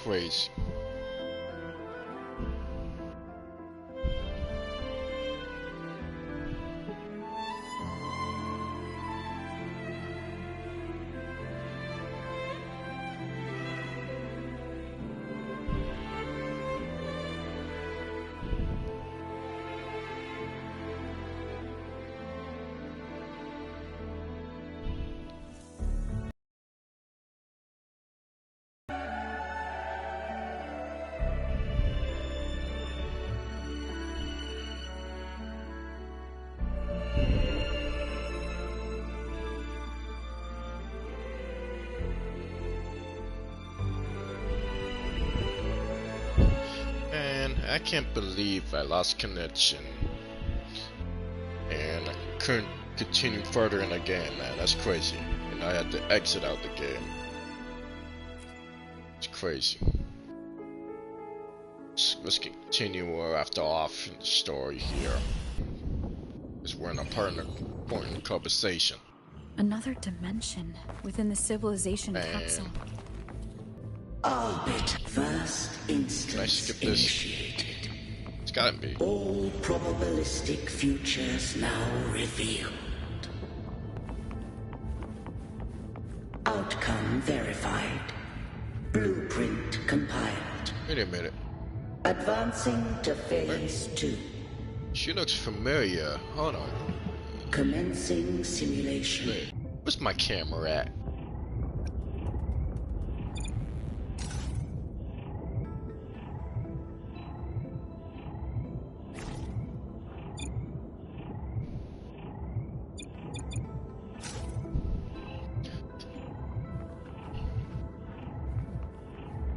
crazy. I can't believe I lost connection and I couldn't continue further in the game, man. That's crazy. And I had to exit out the game. It's crazy. Let's continue after off in the story here. Because we're in a important conversation. Another dimension within the civilization capsule. Orbit first instance initiated. It's gotta be. All probabilistic futures now revealed. Outcome verified. Blueprint compiled. Wait a minute. Advancing to phase 2. She looks familiar. Hold on. Commencing simulation. Wait, where's my camera at?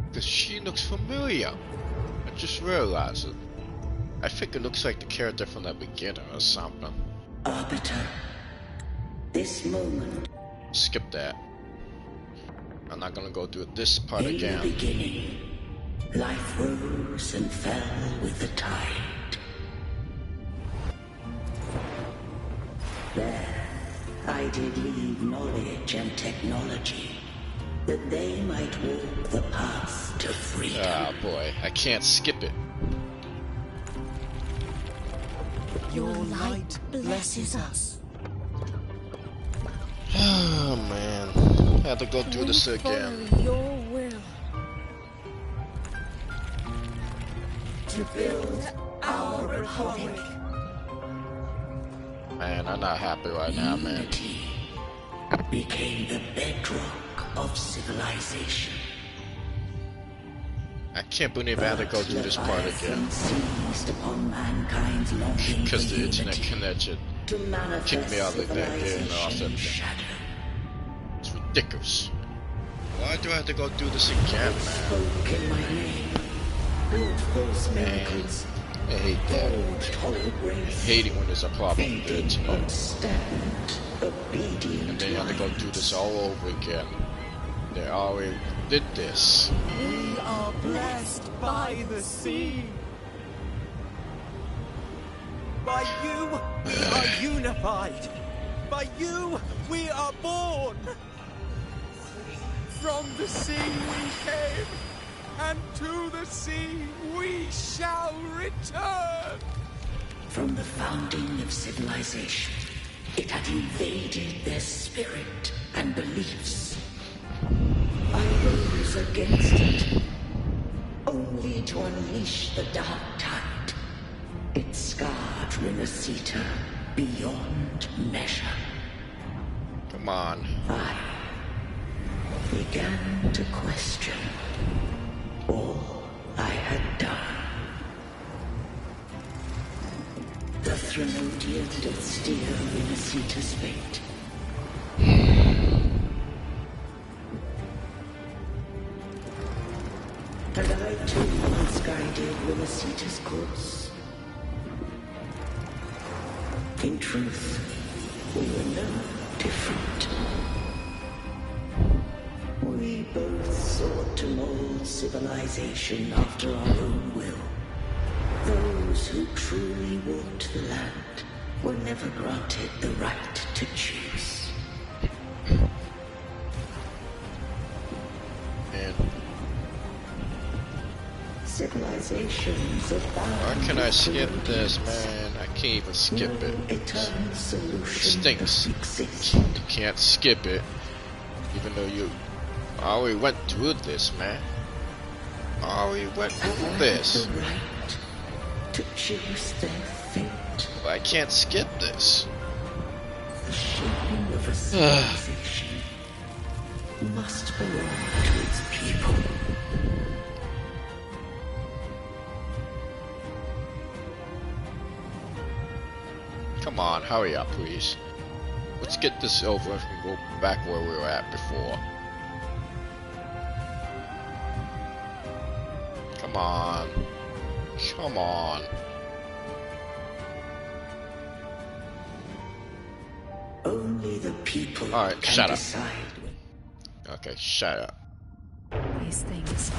Because she looks familiar. I just realized it. I think it looks like the character from the beginning or something. Arbiter. This moment. Skip that. I'm not gonna go through this part again. In the beginning, life rose and fell with the tide. There, I did leave knowledge and technology, that they might walk the path to freedom. Ah, boy, I can't skip it. Your light blesses us. Oh man, I had to go through this again. Your will. To build our republic. Man, I'm not happy right now, man. Unity became the bedrock of civilization. I can't believe I had to go through this part again. Seized upon mankind's longing Because for the internet unity connection to manifest kicked me out of that game off civilization of shadow. It's ridiculous. Why do I have to go through this again, man? Spoke in my name, built false miracles, I hate that. forged hollow I grace, hate it when there's a problem with the fading internet. on stand, obedient And then you have to go through minds. this all over again. They already did this. We are blessed by the sea. By you, we are unified. By you, we are born. From the sea we came, and to the sea we shall return. From the founding of civilization, it had invaded their spirit and beliefs. I rose against it, only to unleash the dark tide. It scarred Rinasita beyond measure. Come on. I began to question all I had done. The Threnodian did steer Rinasita's fate. And I too misguided Rinasita's course. In truth, we were no different. We both sought to mold civilization after our own will. Those who truly walked the land were never granted the right to choose. And Civilizations are bound. Why can I skip this, man? I can't even skip it. Eternal solution Stinks. exists. You can't skip it, even though you already went through this, man. Already went through this. The right to choose their fate. But I can't skip this. The shaping of a civilization must belong to its people. Come on, hurry up, please. Let's get this over and go back where we were at before. Come on. Come on. Only the people Alright, can shut up. decide. Okay, shut up. These things.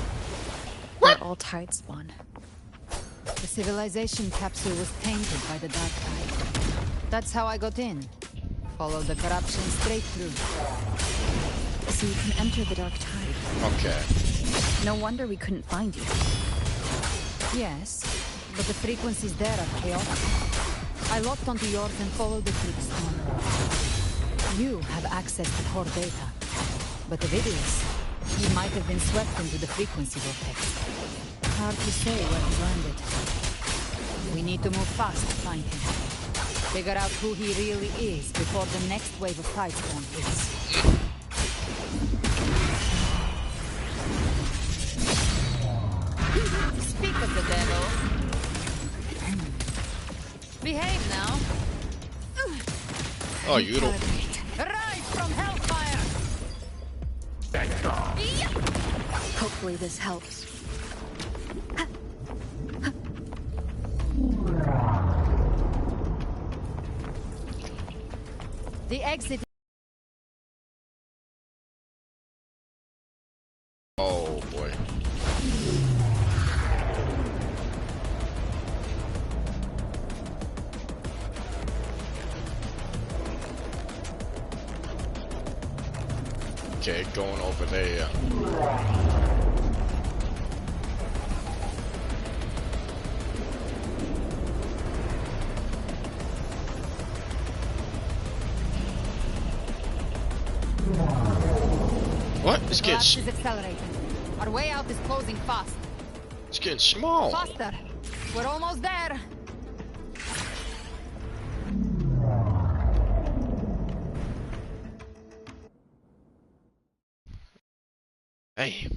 They're all tide spawn. The civilization capsule was tainted by the dark tide. That's how I got in. Followed the corruption straight through. So you can enter the dark tide. Okay. No wonder we couldn't find you. Yes, but the frequencies there are chaotic. I locked onto yours and followed it through the storm. You have access to core data. But of Idius, he might have been swept into the frequency vortex. Hard to say where he landed. We need to move fast to find him. Figure out who he really is before the next wave of tide spawn hits. Speak of the devil. Behave now. Oh, you don't. Rise from hellfire! Hopefully this helps. The exit. Oh boy. Okay, going over there. What? It's getting, Collapse is accelerating. Our way out is closing fast. it's getting small. Faster. We're almost there. Hey,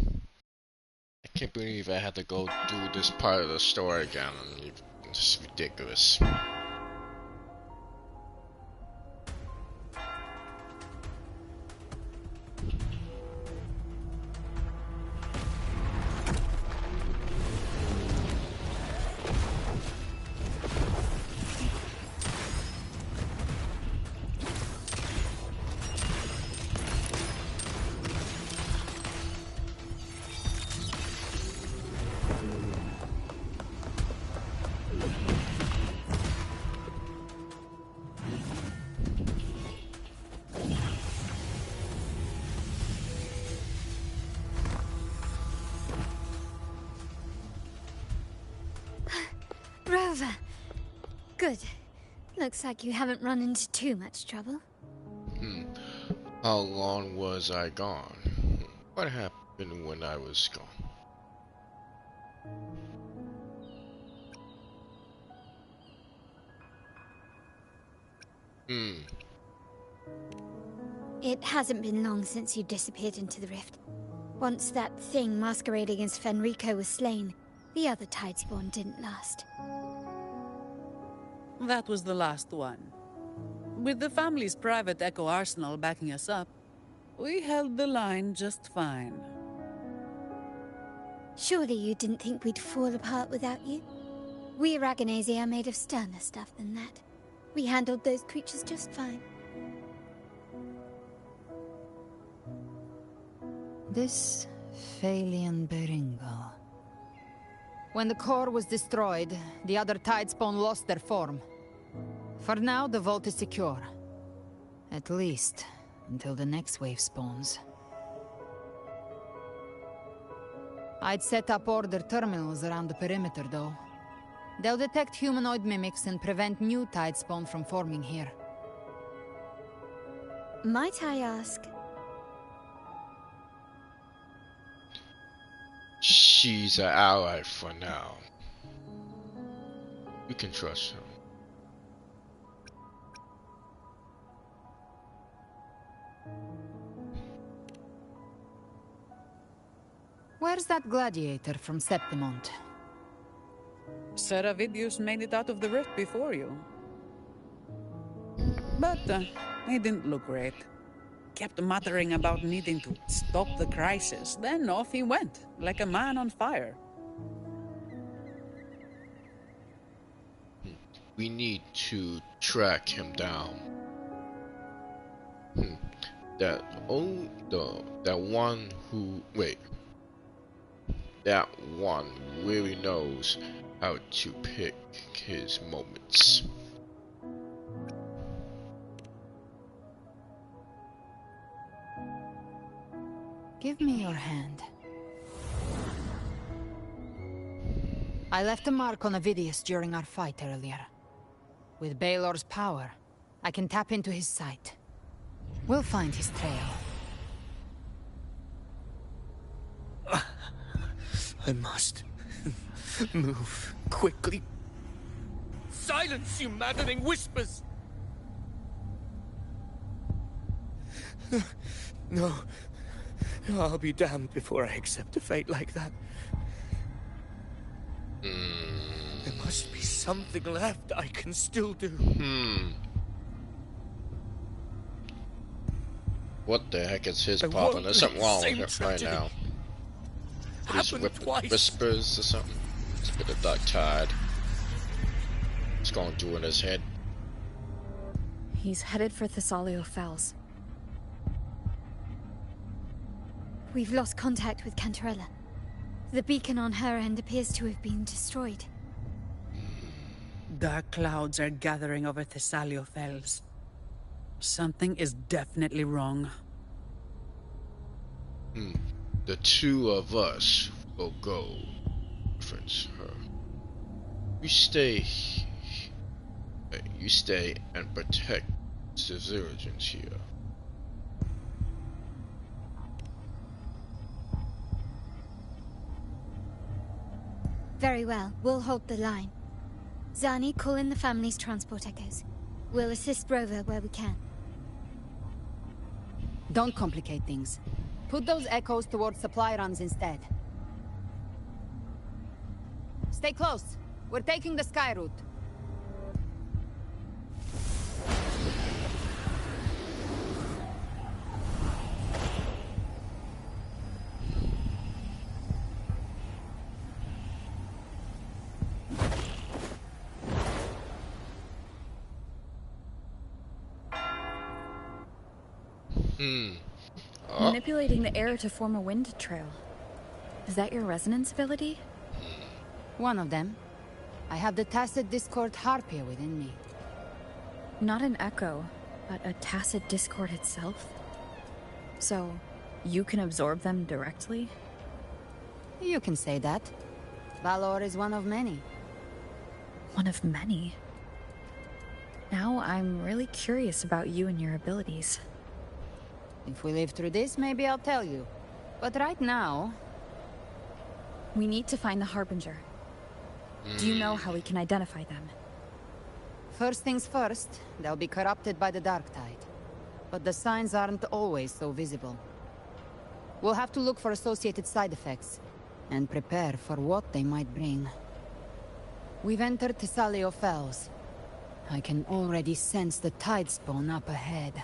I can't believe I had to go through this part of the story again. It's ridiculous. Rover. Good. Looks like you haven't run into too much trouble. How long was I gone? What happened when I was gone? It hasn't been long since you disappeared into the rift. Once that thing masquerading as Fenrico was slain, the other Tidespawn didn't last. That was the last one. With the family's private Echo arsenal backing us up, we held the line just fine. Surely you didn't think we'd fall apart without you? We Aragonese are made of sterner stuff than that. We handled those creatures just fine. This Phalian Beringal. When the core was destroyed, the other Tidespawn lost their form. For now, the vault is secure. At least, until the next wave spawns. I'd set up order terminals around the perimeter, though. They'll detect humanoid mimics and prevent new tide spawn from forming here. Might I ask? She's an ally for now. You can trust her. Where's that gladiator from Septimont? Seravidius made it out of the rift before you. But he didn't look great. Kept muttering about needing to stop the crisis. Then off he went, like a man on fire. We need to track him down. That one who that one really knows how to pick his moments. Give me your hand. I left a mark on Avidius during our fight earlier. With Baelor's power, I can tap into his sight. We'll find his trail. I must move quickly. Silence, you maddening whispers! No. I'll be damned before I accept a fate like that. There must be something left I can still do. What the heck is his I problem? won't There's something let wrong the with same him right tragedy now. He's happen twice. whispers or something. It's a bit of dark tide. What's going through in his head? He's headed for Thessalio Fells. We've lost contact with Cantarella. The beacon on her end appears to have been destroyed. Dark clouds are gathering over Thessalio Fells. Something is definitely wrong. The two of us will go. Reference her. You stay. You stay and protect the civilians here. Very well, we'll hold the line. Zani, call in the family's transport echoes. We'll assist Rover where we can. Don't complicate things. Put those echoes towards supply runs instead. Stay close. We're taking the sky route. Manipulating the air to form a wind trail. Is that your resonance ability? One of them. I have the Tacit Discord Harpia within me. Not an echo, but a tacit discord itself? So, you can absorb them directly? You can say that. Valor is one of many. One of many? Now I'm really curious about you and your abilities. If we live through this, maybe I'll tell you. But right now... We need to find the Harbinger. Do you know how we can identify them? First things first, they'll be corrupted by the Dark Tide. But the signs aren't always so visible. We'll have to look for associated side effects, and prepare for what they might bring. We've entered Thessalio Fells. I can already sense the tide spawn up ahead.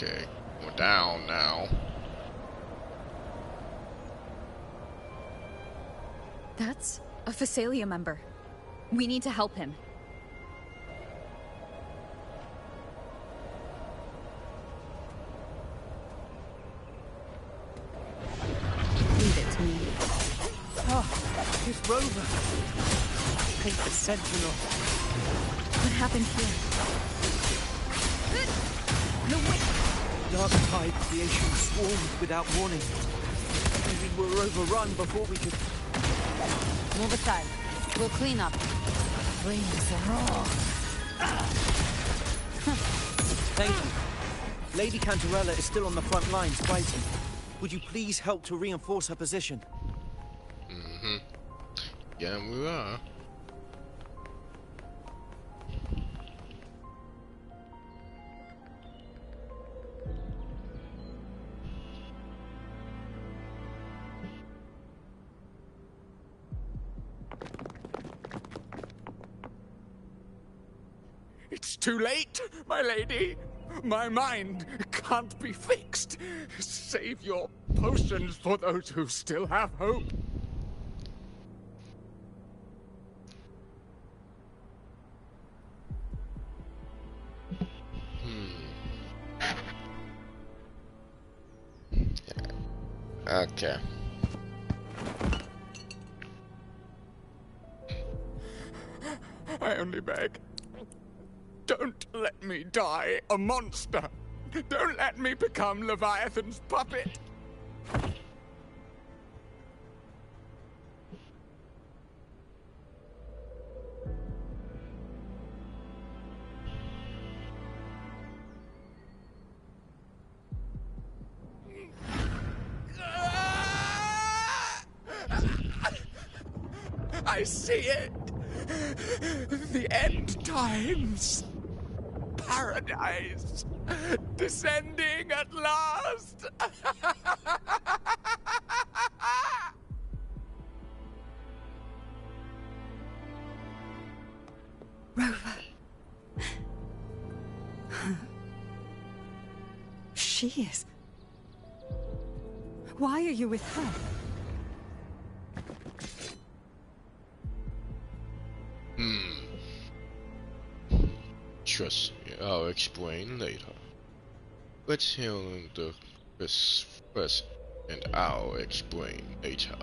Okay, we're down now. That's a Phasalia member. We need to help him. Leave it to me. Oh, this Paint the sentinel. What happened here? No way! Dark tide creation swarmed without warning. We were overrun before we could... Move aside. We'll clean up. Flames raw. Thank you. Lady Cantarella is still on the front lines fighting. Would you please help to reinforce her position? Mm-hmm. Yeah, we are. It's too late, my lady. My mind can't be fixed. Save your potions for those who still have hope. Okay. I only beg. Don't let me die a monster. Don't let me become Leviathan's puppet. I see it. The end times. Paradise. Descending at last. Rover. She is. Why are you with her? Trust me, I'll explain later. Let's heal this first, and I'll explain later.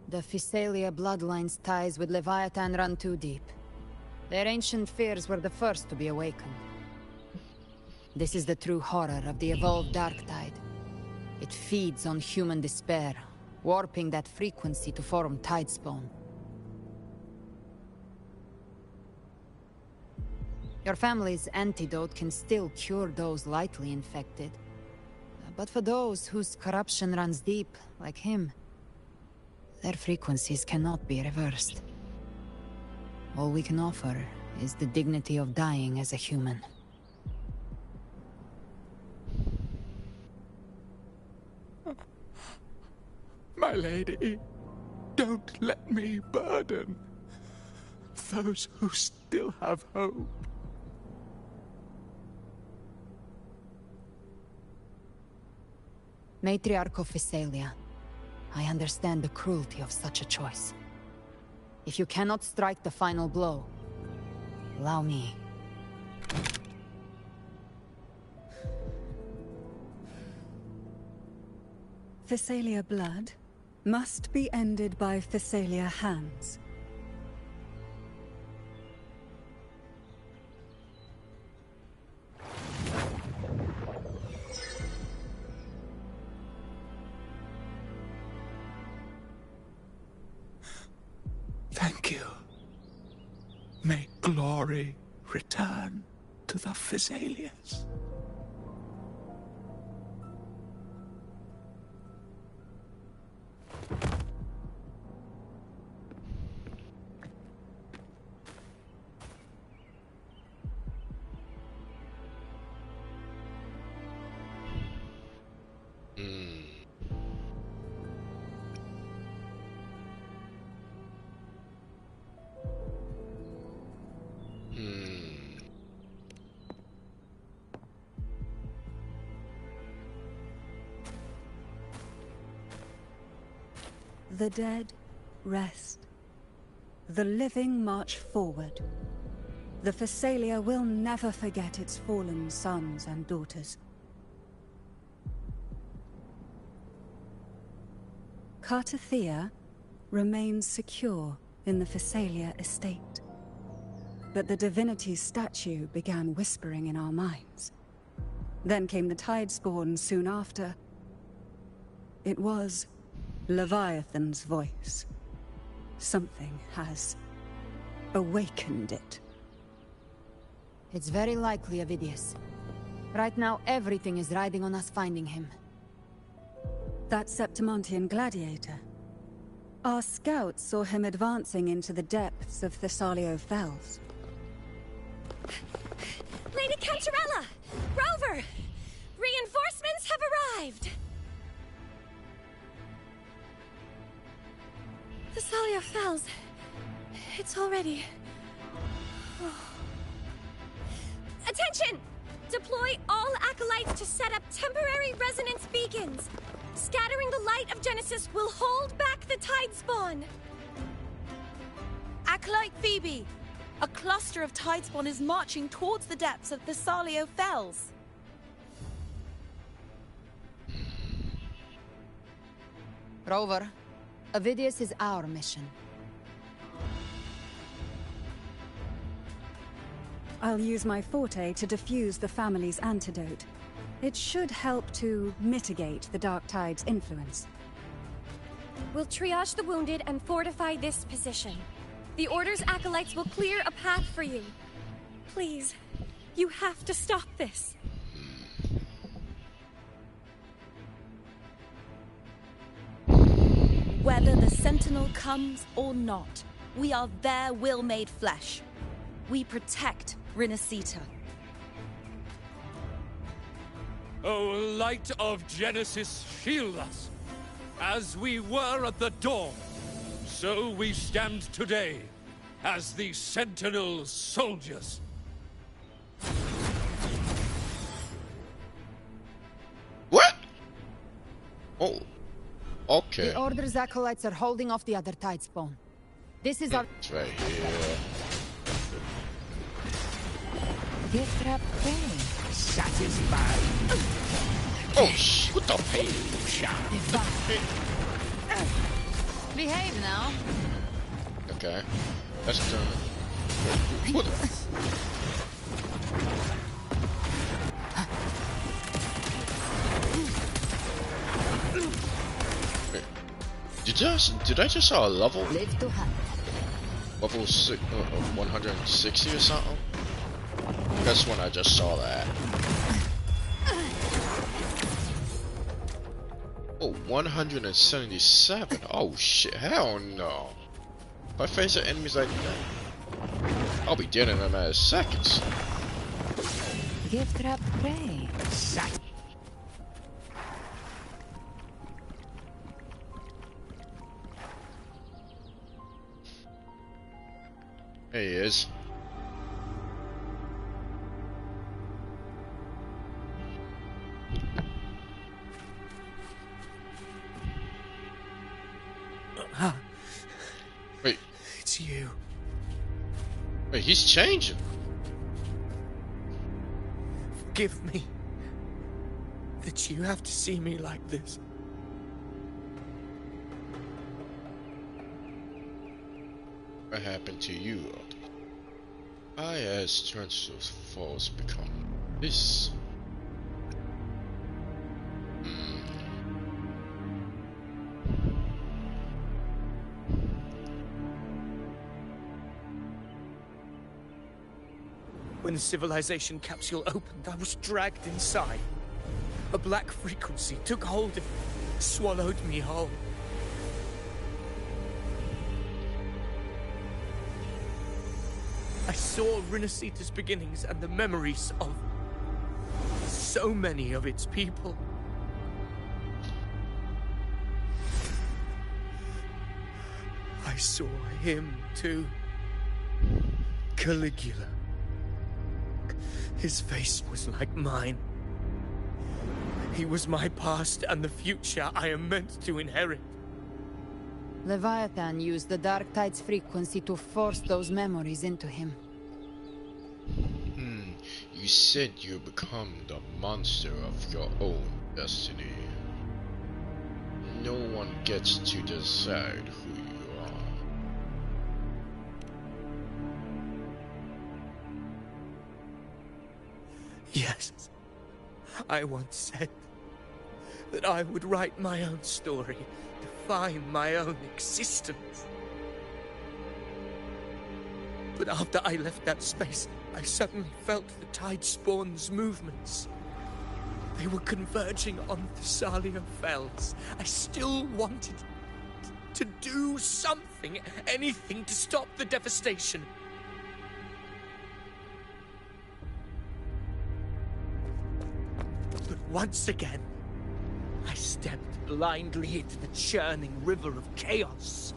The Physalia bloodline's ties with Leviathan run too deep. Their ancient fears were the first to be awakened. This is the true horror of the evolved Dark Tide. It feeds on human despair, warping that frequency to form Tidespawn. Your family's antidote can still cure those lightly infected. But for those whose corruption runs deep, like him, their frequencies cannot be reversed. All we can offer is the dignity of dying as a human. My lady, don't let me burden those who still have hope. Matriarch of Physalia, I understand the cruelty of such a choice. If you cannot strike the final blow, allow me. Physalia blood must be ended by Physalia hands. Thank you. May glory return to the Physalians. The dead rest. The living march forward. The Phasalia will never forget its fallen sons and daughters. Cartathea remains secure in the Phasalia estate. But the divinity's statue began whispering in our minds. Then came the Tidespawn soon after. It was Leviathan's voice. Something has awakened it. It's very likely, Avidius. Right now, everything is riding on us finding him. That Septimontian gladiator. Our scouts saw him advancing into the depths of Thessalio Fells. Lady Cantarella! Rover! Reinforcements have arrived! Thessalio Fells. It's already... Attention! Deploy all acolytes to set up temporary resonance beacons. Scattering the light of Genesis will hold back the Tidespawn. Acolyte Phoebe, a cluster of Tidespawn is marching towards the depths of Thessalio Fells. Rover, Avidius is our mission. I'll use my forte to defuse the family's antidote. It should help to mitigate the Dark Tide's influence. We'll triage the wounded and fortify this position. The Order's acolytes will clear a path for you. Please, you have to stop this. Whether the Sentinel comes or not, we are their will made flesh. We protect Rinasita. O light of Genesis, shield us. As we were at the dawn, so we stand today as the Sentinel soldiers. What? Oh, okay. The Order's acolytes are holding off the other Tidespawn. This is our... It's right here. Gift wrap pain. Satisfied. Oh, what the pain? Behave now. Okay. That's done. What the... Did I just saw a level? Level 160 or something? That's when I just saw that. Oh, 177. Oh shit, hell no. If I face enemies like that, I'll be dead in a matter of seconds. Gift wrap prey. There he is. Wait. It's you. Wait, he's changing. Forgive me that you have to see me like this. What happened to you? I, as Trench's foes, become this. When the civilization capsule opened, I was dragged inside. A black frequency took hold of me, swallowed me whole. I saw Rinasita's beginnings and the memories of so many of its people. I saw him too. Caligula. His face was like mine. He was my past and the future I am meant to inherit. Leviathan used the Dark Tide's frequency to force those memories into him. You said you become the monster of your own destiny. No one gets to decide who you are. Yes, I once said that I would write my own story, define my own existence. But after I left that space, I suddenly felt the Tidespawn's movements. They were converging on Thessalia Fells. I still wanted to do something, anything to stop the devastation. But once again, I stepped blindly into the churning river of chaos.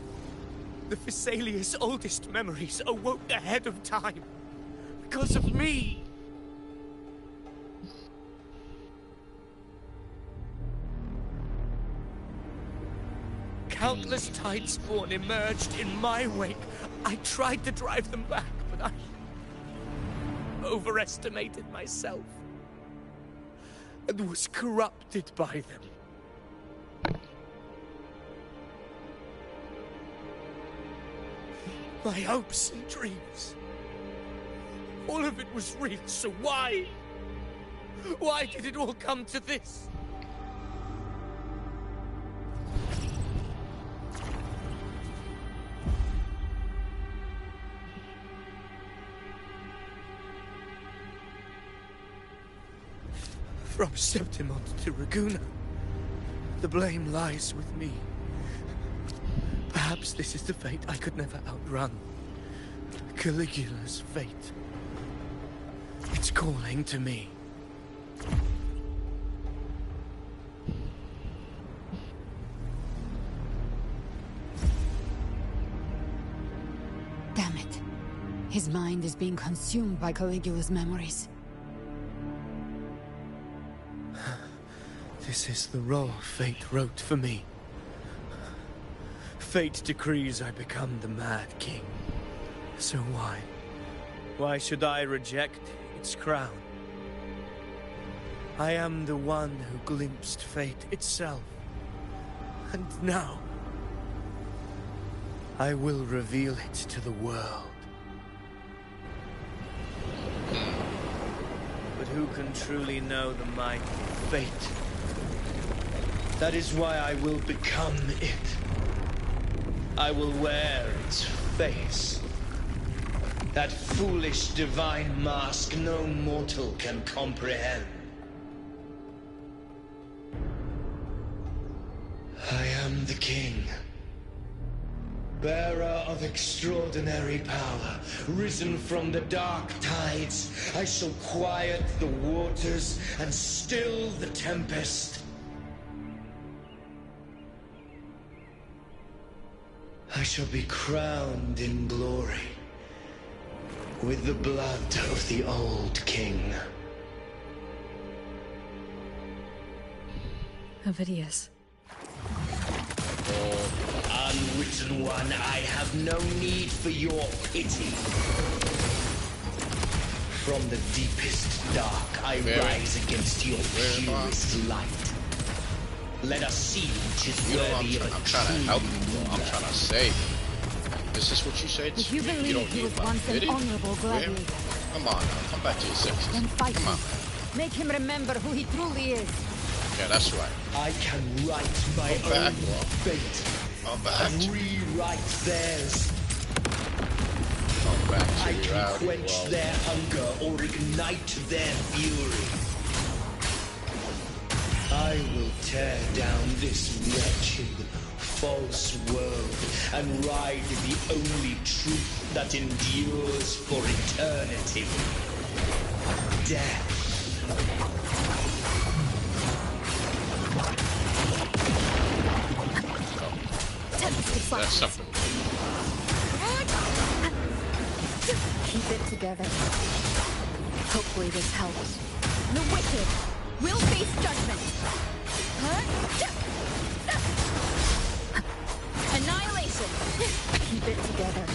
The Thessalia's oldest memories awoke ahead of time. Because of me. Countless Tidespawn emerged in my wake. I tried to drive them back, but I overestimated myself and was corrupted by them. My hopes and dreams. All of it was real, so why? Why did it all come to this? From Septimont to Raguna, the blame lies with me. Perhaps this is the fate I could never outrun. Caligula's fate. It's calling to me. Damn it. His mind is being consumed by Caligula's memories. This is the role fate wrote for me. Fate decrees I become the Mad King. So why? Why should I reject its crown? I am the one who glimpsed fate itself. And now, I will reveal it to the world. But who can truly know the might of fate? That is why I will become it. I will wear its face. That foolish divine mask no mortal can comprehend. I am the king. Bearer of extraordinary power, risen from the dark tides, I shall quiet the waters and still the tempest. I shall be crowned in glory with the blood of the old king. Ovidius. Unwritten one, I have no need for your pity. From the deepest dark, I rise against your purest light. Let us see which is worthy of a I'm trying to help you, bro. I'm trying to save you. Is this what you say? If you believe don't he need was my once an pity? honorable gladiator, Come on now, come back to your senses. then fight Come on, him. man. Make him remember who he truly is. Yeah, that's right. I can write my own fate and rewrite theirs. I can quench their hunger or ignite their fury. I will tear down this wretched, false world and ride the only truth that endures for eternity. Death. That's something. Keep it together. Hopefully this helps. The wicked will face judgment. Annihilate. Keep it together.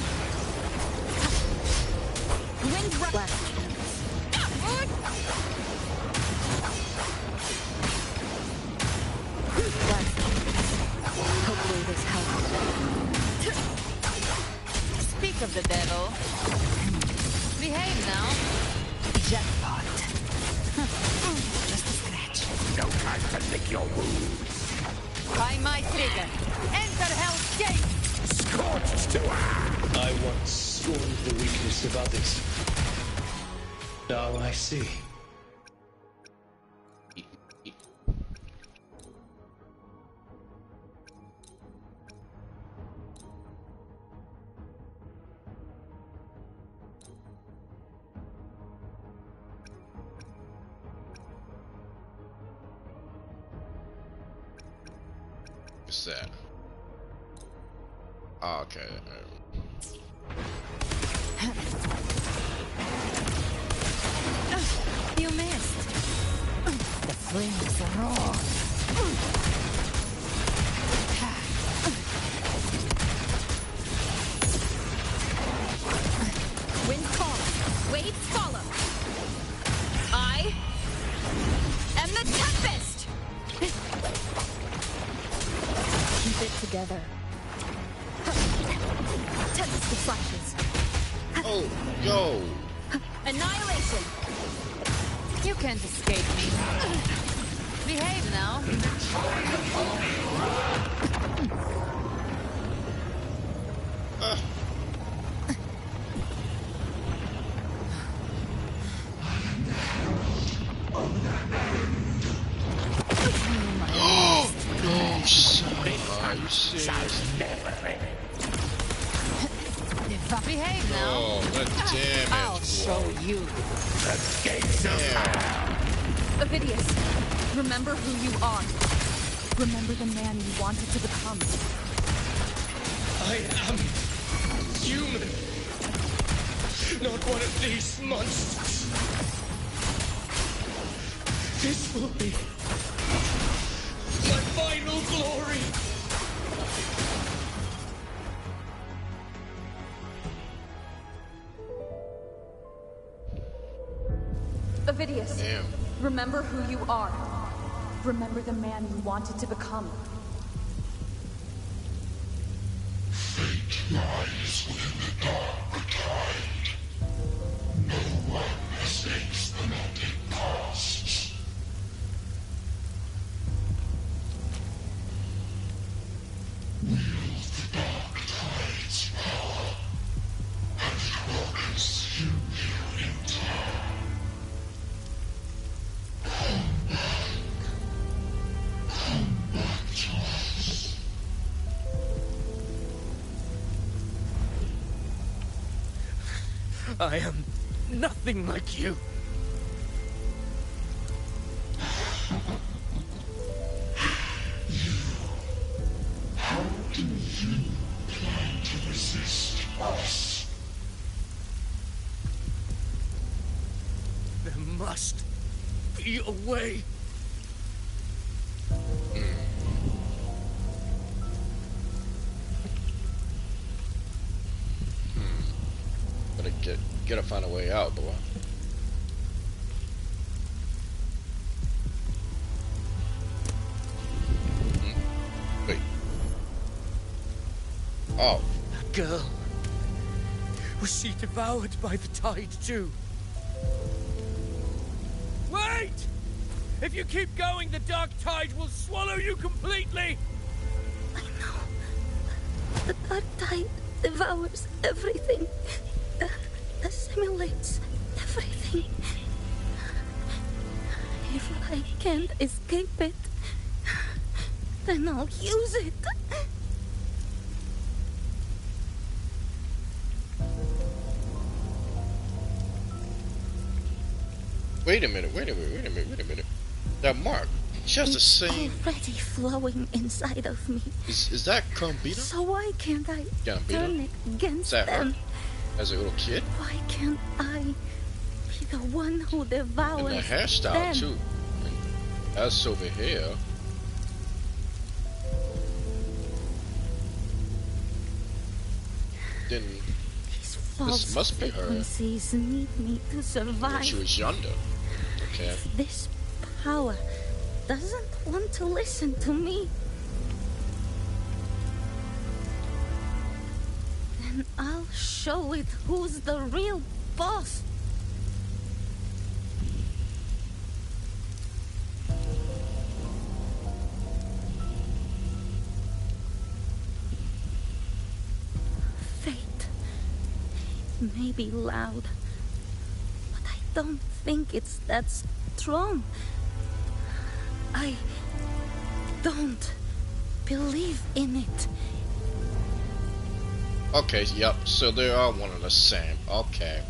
Wind last chance. Last chance. Hopefully this helps. Speak of the devil. Behave now. Jackpot. Just a scratch. No time to lick your wounds. By my trigger. Enter Hell's Gate. Scorched to earth. I once scorned the weakness of others. Now I see. What's that? Oh, okay. You missed. The flames roar. Wind calls, waves follow. I am the Tempest! Keep it together. Tempest the flashes. Oh, yo! Annihilation! You can't escape me. Behave now. No, son. Are you serious? Behave now. Oh, the damage. I'll show you. The gates of Ovidius, remember who you are. Remember the man you wanted to become. I am human. Not one of these monsters. This will be my final glory. Ovidius, Damn. remember who you are. Remember the man you wanted to become. Fate lies within the dark tide. No one escapes the melting past. Wield the dark tide's power, and it will consume you in time. Come back to us. I am nothing like you. How do you plan to resist us? There must be a way. Gotta find a way out, boy. Wait. Oh. That girl. Was she devoured by the tide too? Wait! If you keep going, the dark tide will swallow you completely! I know. The dark tide devours everything. Assimilates everything. If I can't escape it, then I'll use it. Wait a minute. That mark. She has the same. Already flowing inside of me. Is that Gambino? So why can't I Gambino? turn it against Is that her? them? As a little kid? Why can't I be the one who devours And the hairstyle them? too. That's silver hair. then These false this must be her. frequencies need me to survive. When she was younger. Okay. This power doesn't want to listen to me. Then I'll show it who's the real boss. Fate. It may be loud, but I don't think it's that strong. I don't believe in it. Okay, yep, so they are one and the same. Okay.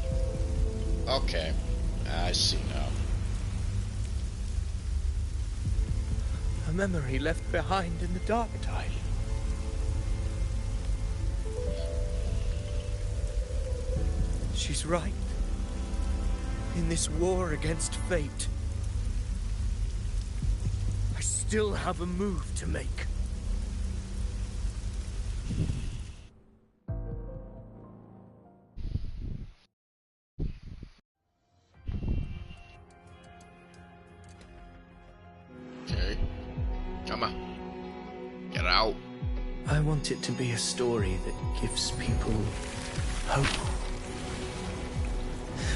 Okay. I see now. A memory left behind in the dark tide. She's right. In this war against fate, I still have a move to make. Okay. Come on. Get out. I want it to be a story that gives people hope.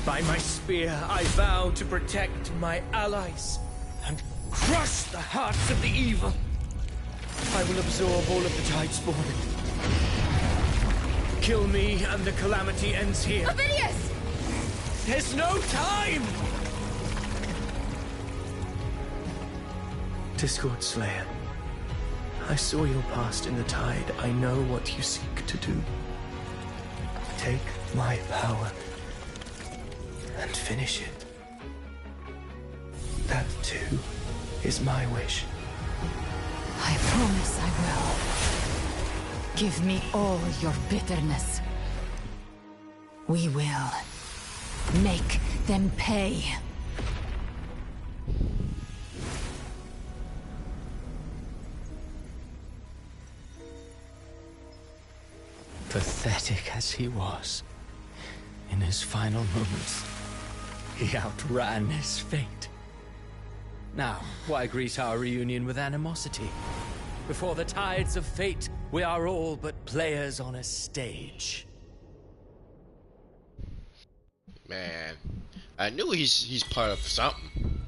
By my spear, I vow to protect my allies and crush the hearts of the evil. I will absorb all of the tide spawned. Kill me and the calamity ends here. Ovidius! There's no time! Discord Slayer, I saw your past in the tide. I know what you seek to do. Take my power and finish it. That too is my wish. I promise I will. Give me all your bitterness. We will make them pay. Pathetic as he was, in his final moments, he outran his fate. Now, why greet our reunion with animosity? Before the tides of fate, we are all but players on a stage. Man, I knew he's part of something.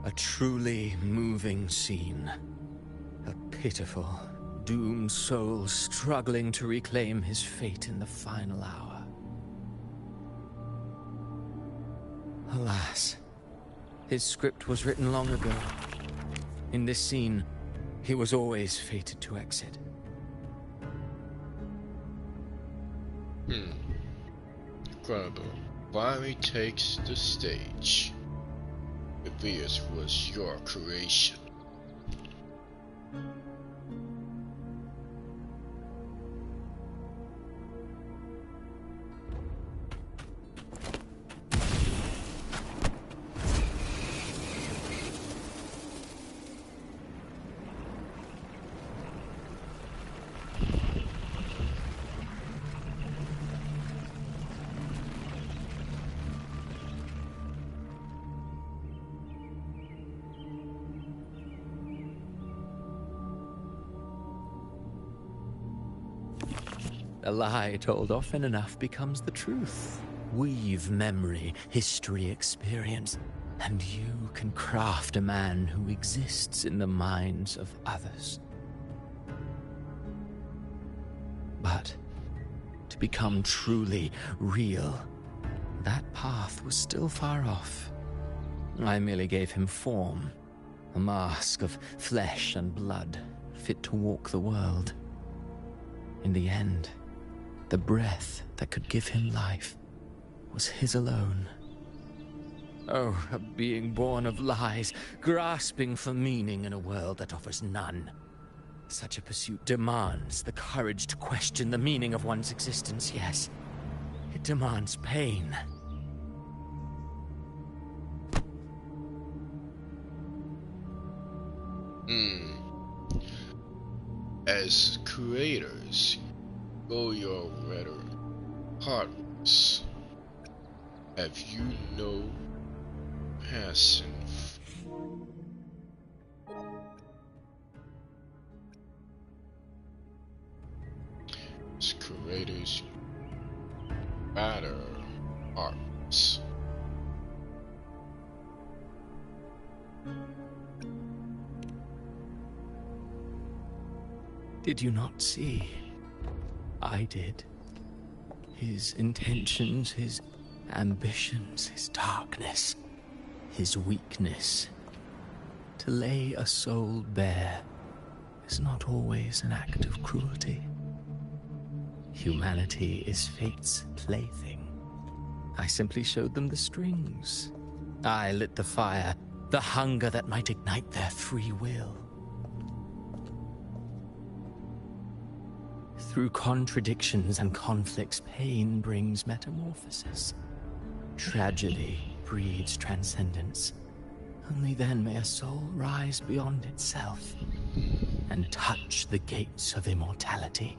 A truly moving scene. A pitiful, doomed soul struggling to reclaim his fate in the final hour. Alas, his script was written long ago. In this scene, he was always fated to exit. Incredible. Barry takes the stage. Ovidius was your creation. A lie told often enough becomes the truth. Weave memory, history, experience, and you can craft a man who exists in the minds of others. But to become truly real, that path was still far off. I merely gave him form, a mask of flesh and blood, fit to walk the world. In the end, the breath that could give him life was his alone. Oh, a being born of lies, grasping for meaning in a world that offers none. Such a pursuit demands the courage to question the meaning of one's existence, yes. It demands pain. Hmm. As creators, go your better partners. Have you no passing? As creators, better partners. Did you not see? I did. His intentions, his ambitions, his darkness, his weakness. To lay a soul bare is not always an act of cruelty. Humanity is fate's plaything. I simply showed them the strings. I lit the fire, the hunger that might ignite their free will. Through contradictions and conflicts, pain brings metamorphosis. Tragedy breeds transcendence. Only then may a soul rise beyond itself and touch the gates of immortality.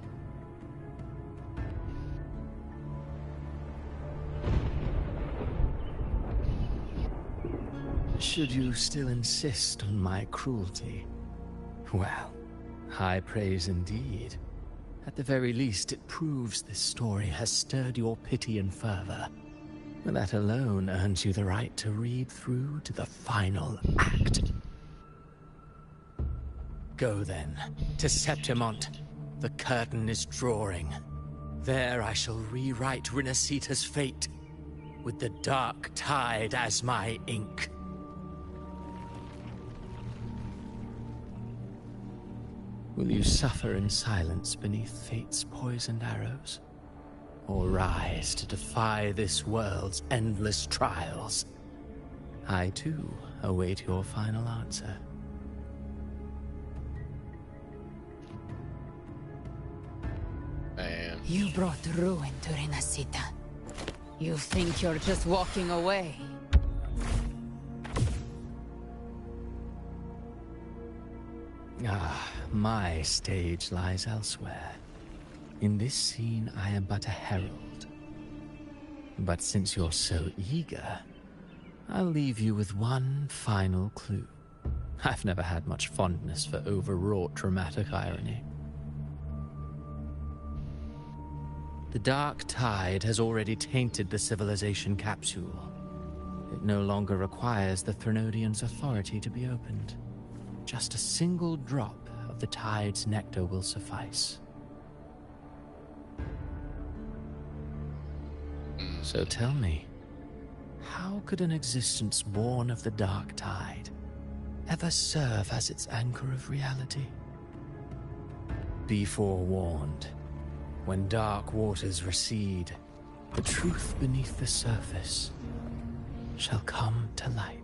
Should you still insist on my cruelty, well, high praise indeed. At the very least, it proves this story has stirred your pity and fervor. That alone earns you the right to read through to the final act. Go then, to Septimont. The curtain is drawing. There I shall rewrite Rinasita's fate, with the dark tide as my ink. Will you suffer in silence beneath fate's poisoned arrows? Or rise to defy this world's endless trials? I, too, await your final answer. Man. You brought ruin to Rinasita. You think you're just walking away? Ah, my stage lies elsewhere. In this scene, I am but a herald. But since you're so eager, I'll leave you with one final clue. I've never had much fondness for overwrought dramatic irony. The dark tide has already tainted the civilization capsule. It no longer requires the Threnodians' authority to be opened. Just a single drop of the tide's nectar will suffice. So tell me, how could an existence born of the dark tide ever serve as its anchor of reality? Be forewarned. When dark waters recede, the truth beneath the surface shall come to light.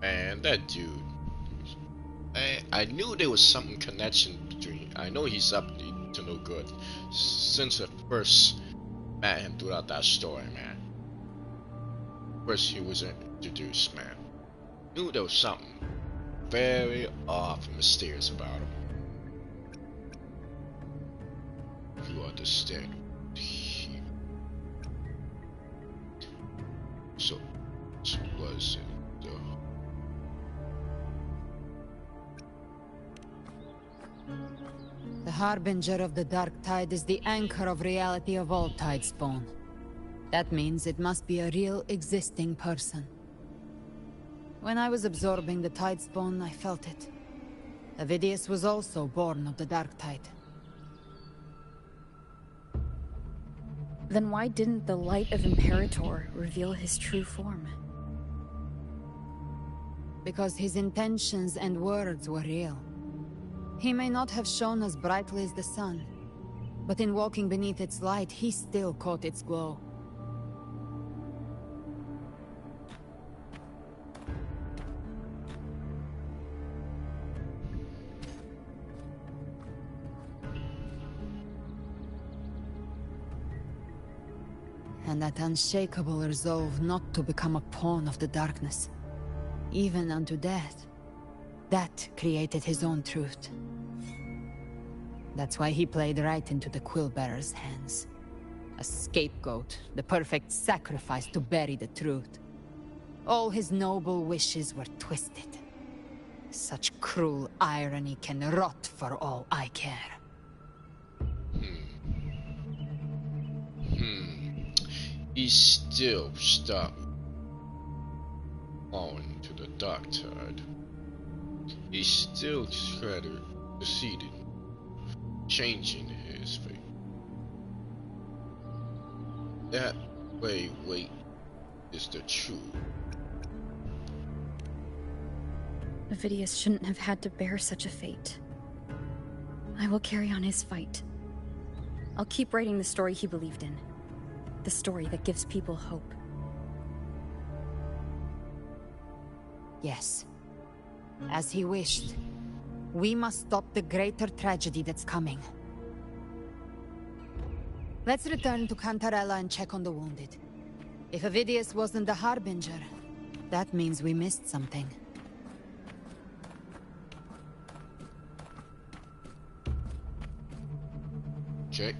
Man, that dude. I knew there was some connection between. I know he's up to no good since I first met him throughout that story, man. First he was introduced, man. Knew there was something very off and mysterious about him. You understand? So was it? The harbinger of the dark tide is the anchor of reality of all tidespawn. That means it must be a real existing person. When I was absorbing the tidespawn, I felt it. Avidius was also born of the dark tide. Then why didn't the light of Imperator reveal his true form? Because his intentions and words were real. He may not have shone as brightly as the sun, but in walking beneath its light, he still caught its glow. and that unshakable resolve not to become a pawn of the darkness, even unto death. That created his own truth. That's why he played right into the Quill-Bearer's hands. A scapegoat, the perfect sacrifice to bury the truth. All his noble wishes were twisted. Such cruel irony can rot for all I care. He's still stuck falling to the dark tide. He's still succeeded, changing his fate. That way, wait, is the truth. Avidius shouldn't have had to bear such a fate. I will carry on his fight. I'll keep writing the story he believed in. The story that gives people hope. Yes. As he wished. We must stop the greater tragedy that's coming. Let's return to Cantarella and check on the wounded. If Avidius wasn't the Harbinger, that means we missed something. Check.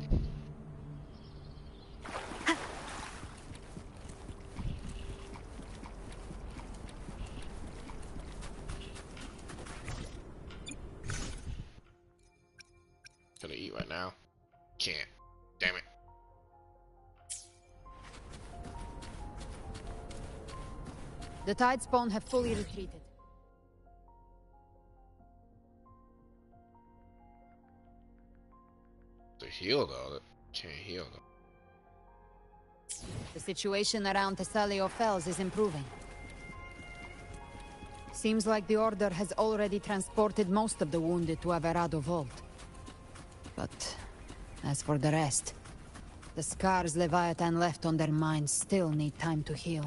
Gonna eat right now? Can't. Damn it. The Tidespawn have fully retreated. To heal though, can't heal though. The situation around Thessalio Fells is improving. Seems like the Order has already transported most of the wounded to Averado Vault. But as for the rest, the scars Leviathan left on their minds still need time to heal.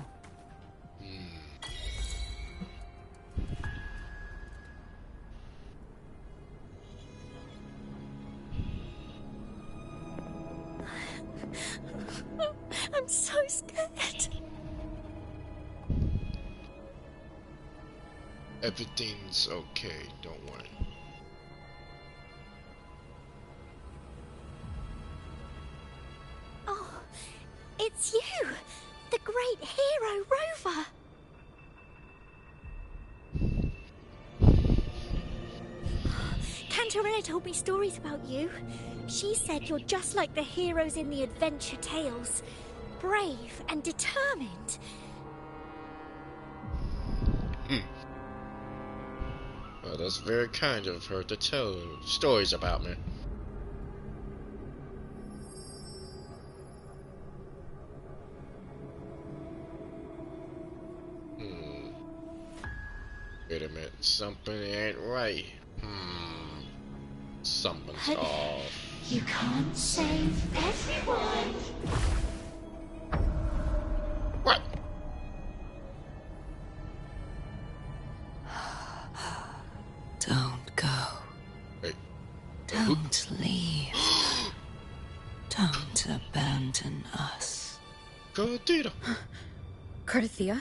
I'm so scared. Everything's okay, don't worry. Oh, it's you! The great hero, Rover! Cantarella told me stories about you. She said you're just like the heroes in the adventure tales. Brave and determined. Well, that's very kind of her to tell stories about me. Wait a minute, something ain't right. Something's off. You can't save everyone. What? Don't go. Wait. Don't leave. Don't abandon us. Cardathia. Cardathia?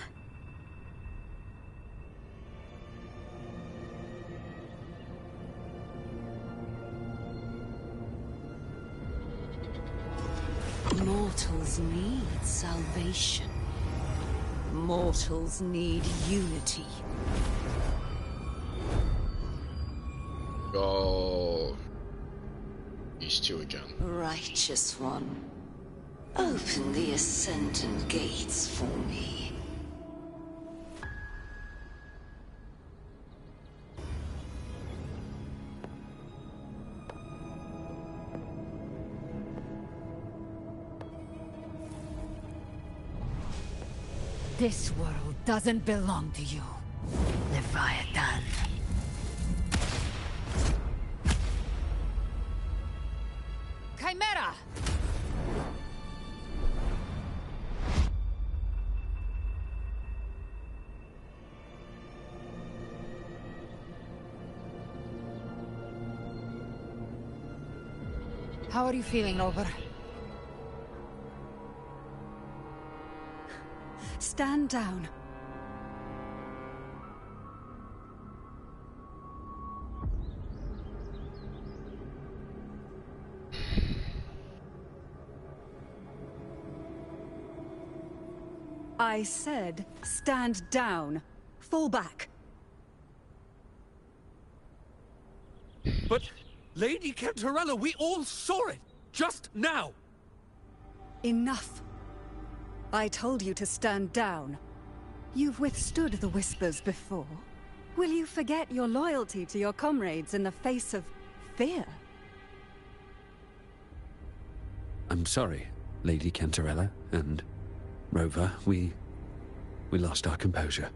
Mortals need salvation. Mortals need unity. Oh. These two again. Righteous one, open the Ascendant gates for me. This world doesn't belong to you, Leviathan. Chimera! How are you feeling, Rover? stand down. I said, stand down. Fall back. But, Lady Cantarella, we all saw it! Just now! Enough. I told you to stand down. You've withstood the whispers before. Will you forget your loyalty to your comrades in the face of fear? I'm sorry, Lady Cantarella, and Rover, we lost our composure.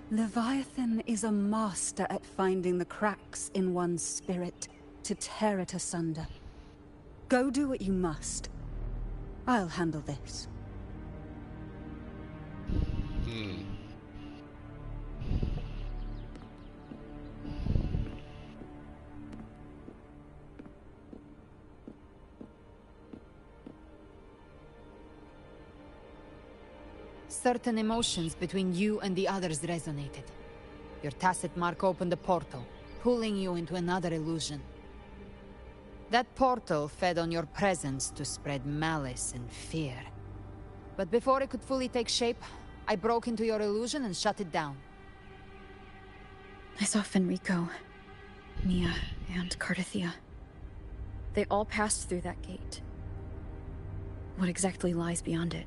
Leviathan is a master at finding the cracks in one's spirit to tear it asunder. Go do what you must. I'll handle this. Certain emotions between you and the others resonated. Your tacit mark opened a portal, pulling you into another illusion. That portal fed on your presence to spread malice and fear. But before it could fully take shape, I broke into your illusion and shut it down. I saw Fenrico, Mia, and Cardathia. They all passed through that gate. What exactly lies beyond it?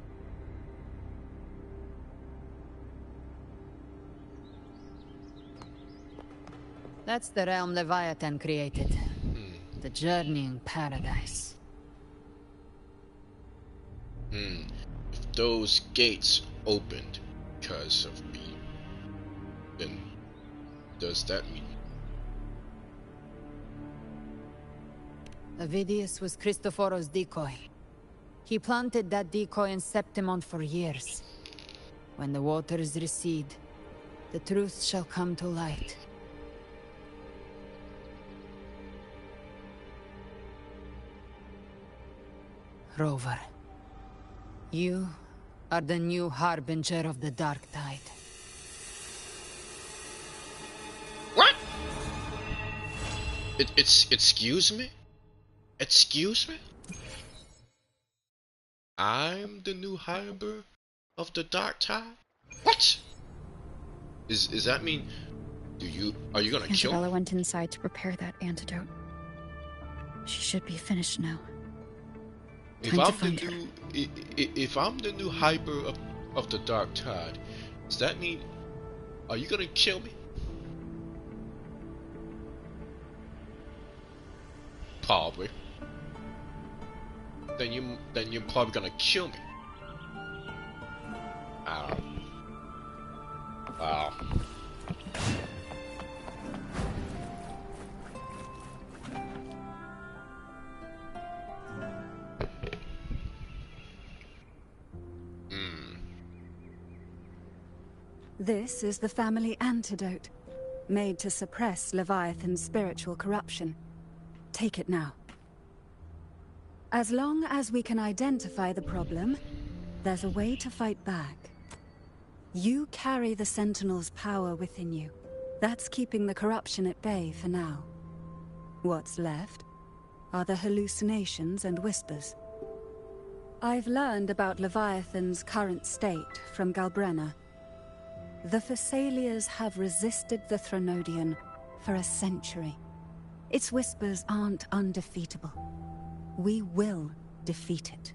That's the realm Leviathan created. The journeying paradise. If those gates opened because of me, then does that mean... Avidius was Cristoforo's decoy. He planted that decoy in Septimont for years. When the waters recede, the truth shall come to light. Rover, you are the new harbinger of the Dark Tide. What? Excuse me? Excuse me? I'm the new harbinger of the Dark Tide? What? Is that mean... Are you gonna kill me? Isabella went inside to prepare that antidote. She should be finished now. If I'm the new hyper of the Dark Tide, does that mean... Are you gonna kill me? Probably. Then you're probably gonna kill me. Wow. This is the family antidote, made to suppress Leviathan's spiritual corruption. Take it now. As long as we can identify the problem, there's a way to fight back. You carry the Sentinel's power within you. That's keeping the corruption at bay for now. What's left are the hallucinations and whispers. I've learned about Leviathan's current state from Galbrenna. The Thessalians have resisted the Threnodian for a century. Its whispers aren't undefeatable. We will defeat it.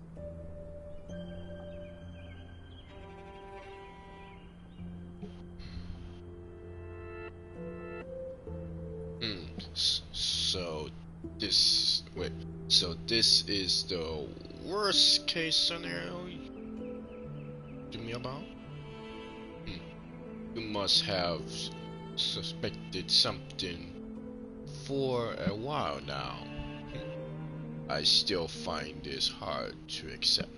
So this is the worst case scenario to me about? You must have suspected something for a while now. I still find this hard to accept.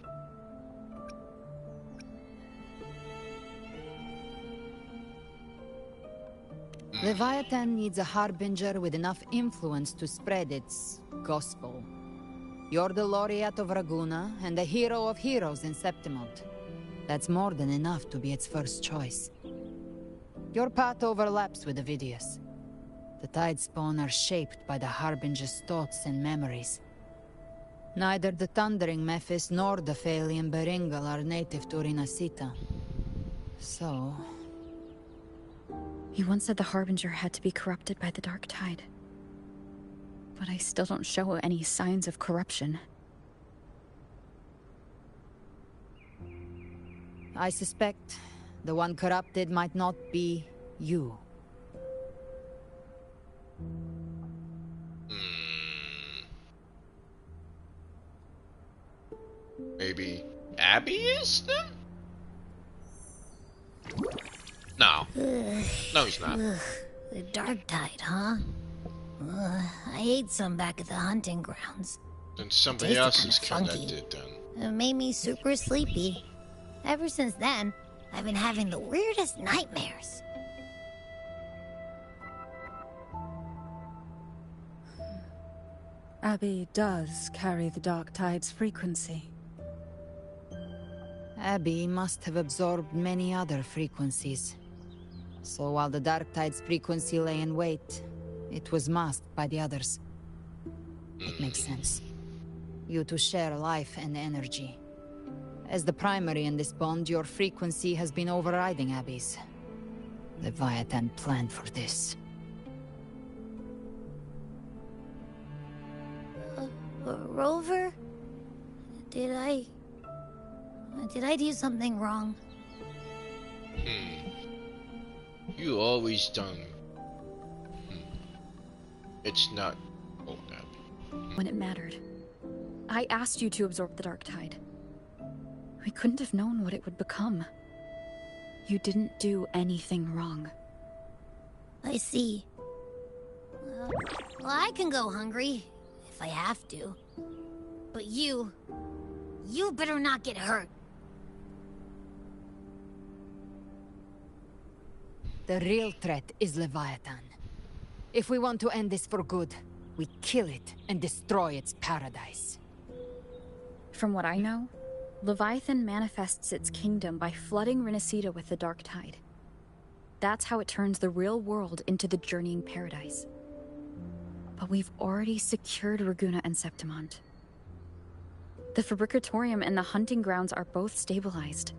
Leviathan needs a harbinger with enough influence to spread its gospel. You're the laureate of Raguna and the hero of heroes in Septimont. That's more than enough to be its first choice. Your path overlaps with Avidius. The Tidespawn are shaped by the Harbinger's thoughts and memories. Neither the Thundering Mephis nor the Phalian Beringal are native to Rinasita. So... You once said the Harbinger had to be corrupted by the Dark Tide. But I still don't show any signs of corruption. I suspect the one corrupted might not be you. Maybe Abby is then? No. No, he's not. The Dark Tide, huh? I ate some back at the hunting grounds. Then somebody else is connected then. It made me super sleepy. Ever since then, I've been having the weirdest nightmares. Abby does carry the Dark Tide's frequency. Abby must have absorbed many other frequencies. So while the Dark Tide's frequency lay in wait, it was masked by the others. It makes sense. You two share life and energy. As the primary in this bond, your frequency has been overriding Abby's. Leviathan planned for this. Rover? Did I do something wrong? You always done. It's not old Abby. When it mattered. I asked you to absorb the Dark Tide. We couldn't have known what it would become. You didn't do anything wrong. I see. Well, I can go hungry, if I have to. But you better not get hurt. The real threat is Leviathan. If we want to end this for good, we kill it and destroy its paradise. From what I know, Leviathan manifests its kingdom by flooding Rinasita with the Dark Tide. That's how it turns the real world into the journeying paradise. But we've already secured Raguna and Septimont. The Fabricatorium and the hunting grounds are both stabilized.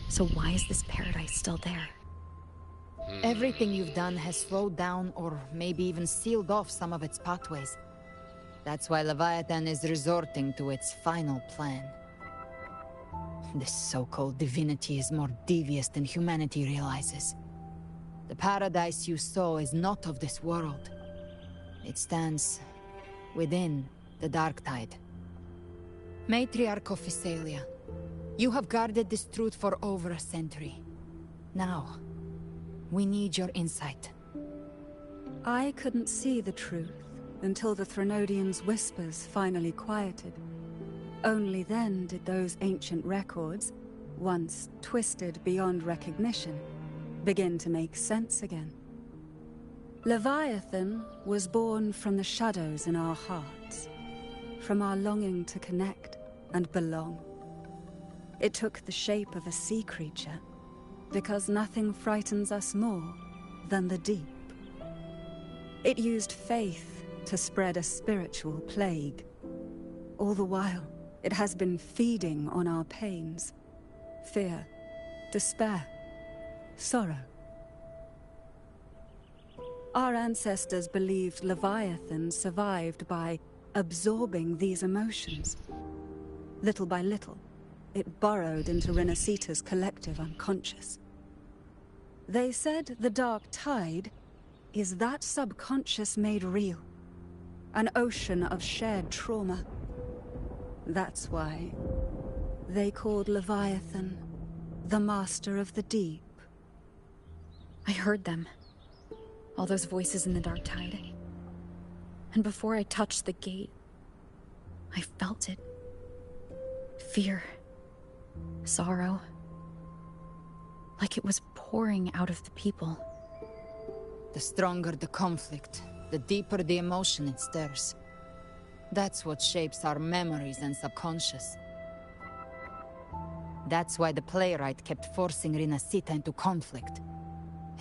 So why is this paradise still there? Everything you've done has slowed down or maybe even sealed off some of its pathways. That's why Leviathan is resorting to its final plan. This so-called divinity is more devious than humanity realizes. The paradise you saw is not of this world. It stands within the Dark Tide. Matriarch of Physalia, you have guarded this truth for over a century. Now, we need your insight. I couldn't see the truth until the Threnodians' whispers finally quieted. Only then did those ancient records, once twisted beyond recognition, begin to make sense again. Leviathan was born from the shadows in our hearts, from our longing to connect and belong. It took the shape of a sea creature, because nothing frightens us more than the deep. It used faith to spread a spiritual plague. All the while, it has been feeding on our pains, fear, despair, sorrow. Our ancestors believed Leviathan survived by absorbing these emotions. Little by little, it burrowed into Rinasita's collective unconscious. They said the Dark Tide is that subconscious made real, an ocean of shared trauma. That's why they called Leviathan the Master of the Deep. I heard them. All those voices in the Dark Tide. And before I touched the gate, I felt it. Fear. Sorrow. Like it was pouring out of the people. The stronger the conflict, the deeper the emotion it stirs. That's what shapes our memories and subconscious. That's why the playwright kept forcing Rinascita into conflict.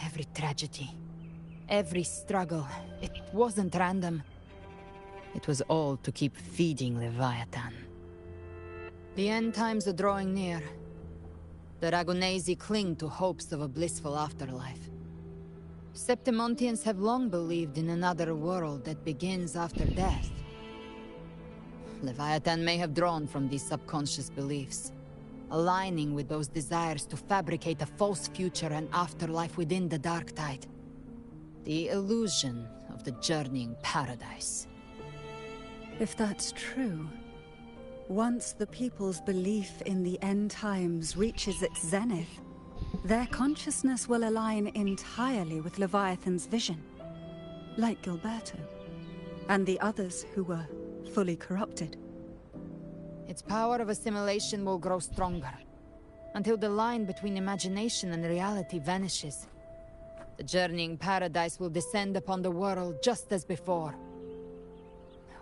Every tragedy, every struggle, it wasn't random. It was all to keep feeding Leviathan. The end times are drawing near. The Ragunesi cling to hopes of a blissful afterlife. Septimontians have long believed in another world that begins after death. Leviathan may have drawn from these subconscious beliefs, aligning with those desires to fabricate a false future and afterlife within the Dark Tide. The illusion of the journeying paradise. If that's true, once the people's belief in the end times reaches its zenith, their consciousness will align entirely with Leviathan's vision, like Gilberto, and the others who were fully corrupted. Its power of assimilation will grow stronger, until the line between imagination and reality vanishes. The journeying paradise will descend upon the world just as before.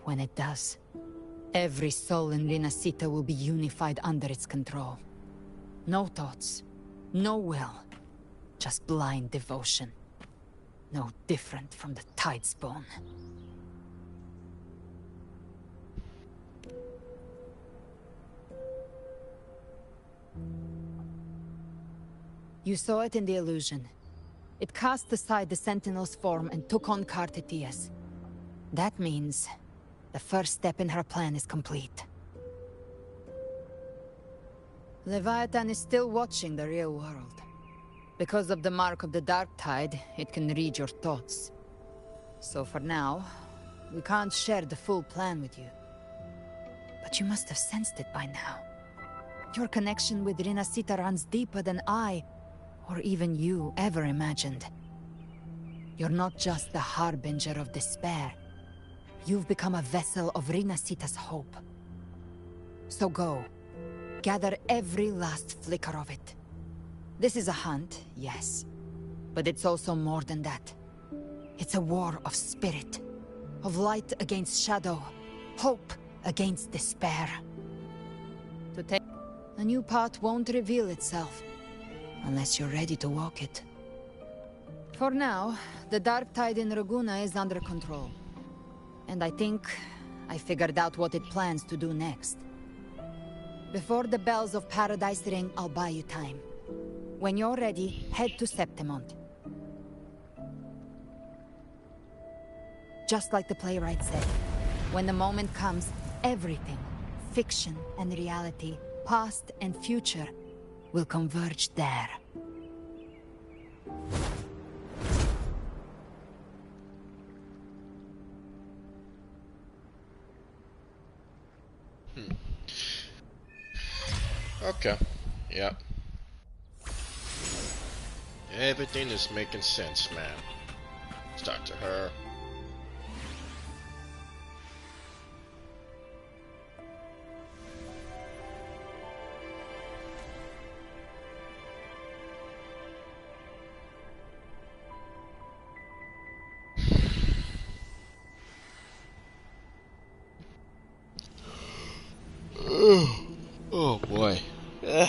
When it does, every soul in Rinascita will be unified under its control. No thoughts, no will, just blind devotion. No different from the Tidespawn. You saw it in the illusion. It cast aside the Sentinel's form and took on Cartetias. That means the first step in her plan is complete. Leviathan is still watching the real world. Because of the mark of the Dark Tide, it can read your thoughts. So for now, we can't share the full plan with you. But you must have sensed it by now. Your connection with Rinascita runs deeper than I, or even you, ever imagined. You're not just the harbinger of despair. You've become a vessel of Rinascita's hope. So go. Gather every last flicker of it. This is a hunt, yes. But it's also more than that. It's a war of spirit. Of light against shadow. Hope against despair. To take a new path won't reveal itself unless you're ready to walk it. For now, the Dark Tide in Raguna is under control. And I think I figured out what it plans to do next. Before the bells of Paradise ring, I'll buy you time. When you're ready, head to Septimont. Just like the playwright said, when the moment comes, everything, fiction and reality, past and future, will converge there. Okay. Yeah. Everything is making sense, man. Let's talk to her. Oh boy. Ugh.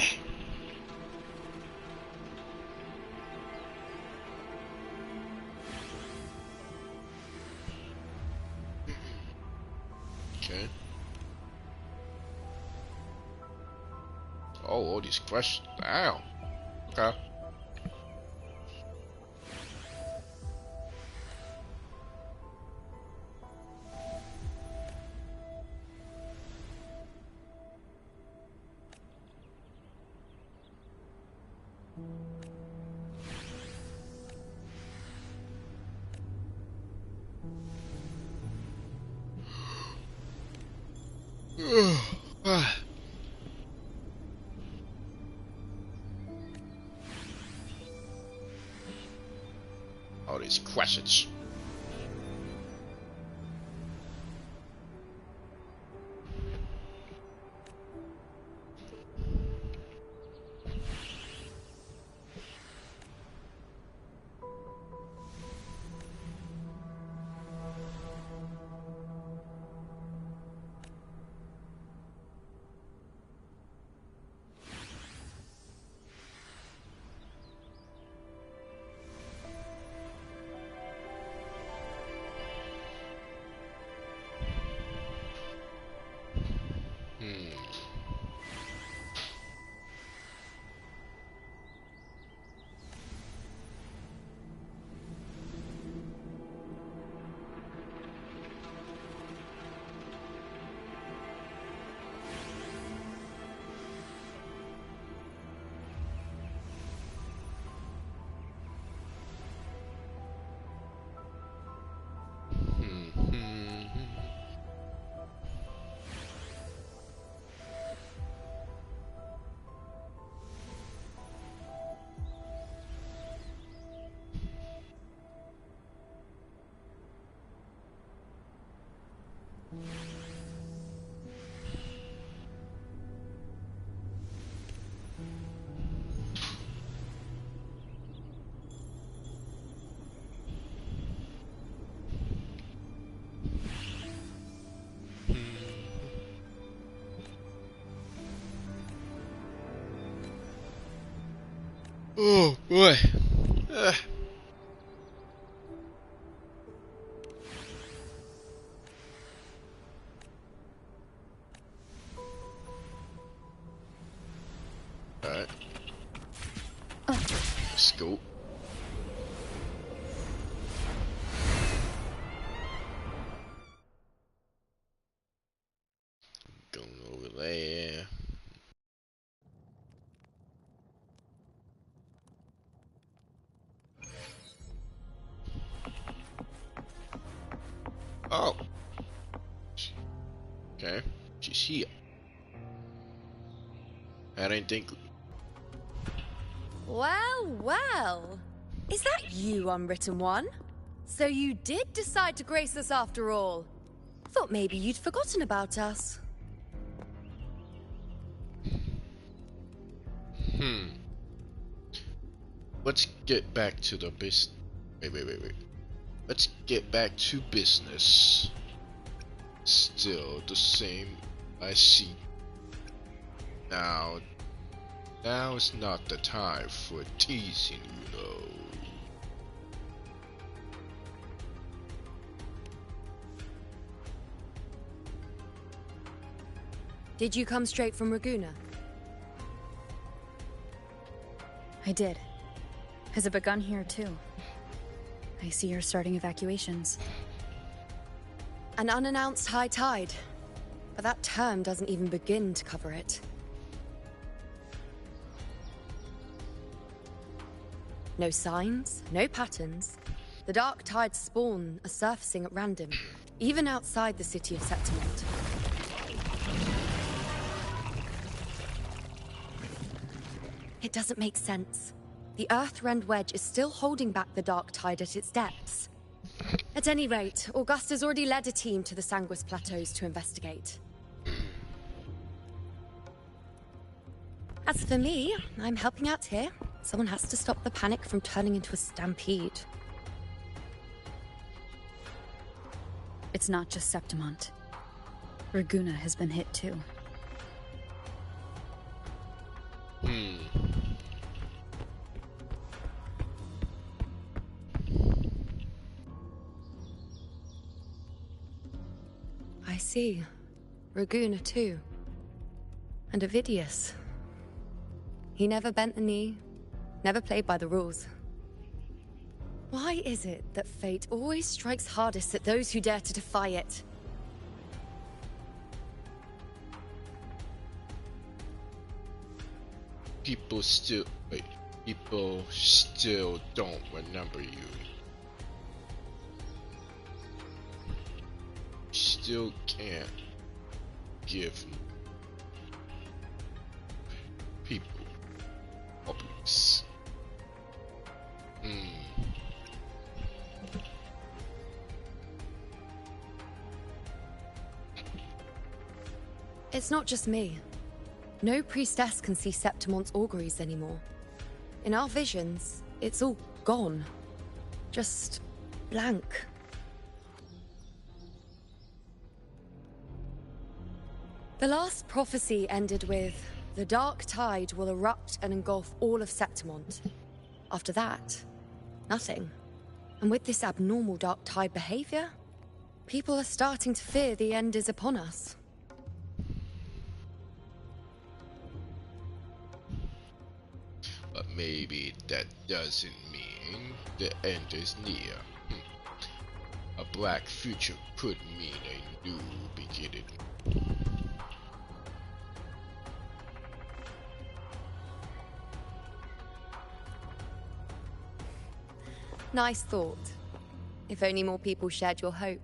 Okay. Oh, all these questions. Damn. Okay. All these questions. Oh boy. Alright. Let's go. Going over there. Oh. Okay. She's here. I didn't think. Well, well. Is that you, Unwritten One? So you did decide to grace us after all. Thought maybe you'd forgotten about us. Let's get back to the business. Wait. Let's get back to business. Still the same, I see. Now is not the time for teasing, you know. Did you come straight from Raguna? I did. Has it begun here too? I see you're starting evacuations. An unannounced high tide. But that term doesn't even begin to cover it. No signs, no patterns. The dark tide's spawn are surfacing at random, even outside the city of Septimont. It doesn't make sense. The Earthrend Wedge is still holding back the dark tide at its depths. At any rate, Augusta's already led a team to the Sanguis Plateaus to investigate. As for me, I'm helping out here. Someone has to stop the panic from turning into a stampede. It's not just Septimont. Raguna has been hit too. I see. Raguna too. And Ovidius. He never bent the knee, never played by the rules. Why is it that fate always strikes hardest at those who dare to defy it? People still don't remember you. Still can't give people options. It's not just me. No priestess can see Septimont's auguries anymore. In our visions, it's all gone. Just blank. The last prophecy ended with, the dark tide will erupt and engulf all of Septimont. After that, nothing. And with this abnormal dark tide behavior, people are starting to fear the end is upon us. But maybe that doesn't mean the end is near. A black future could mean a new beginning. Nice thought. If only more people shared your hope.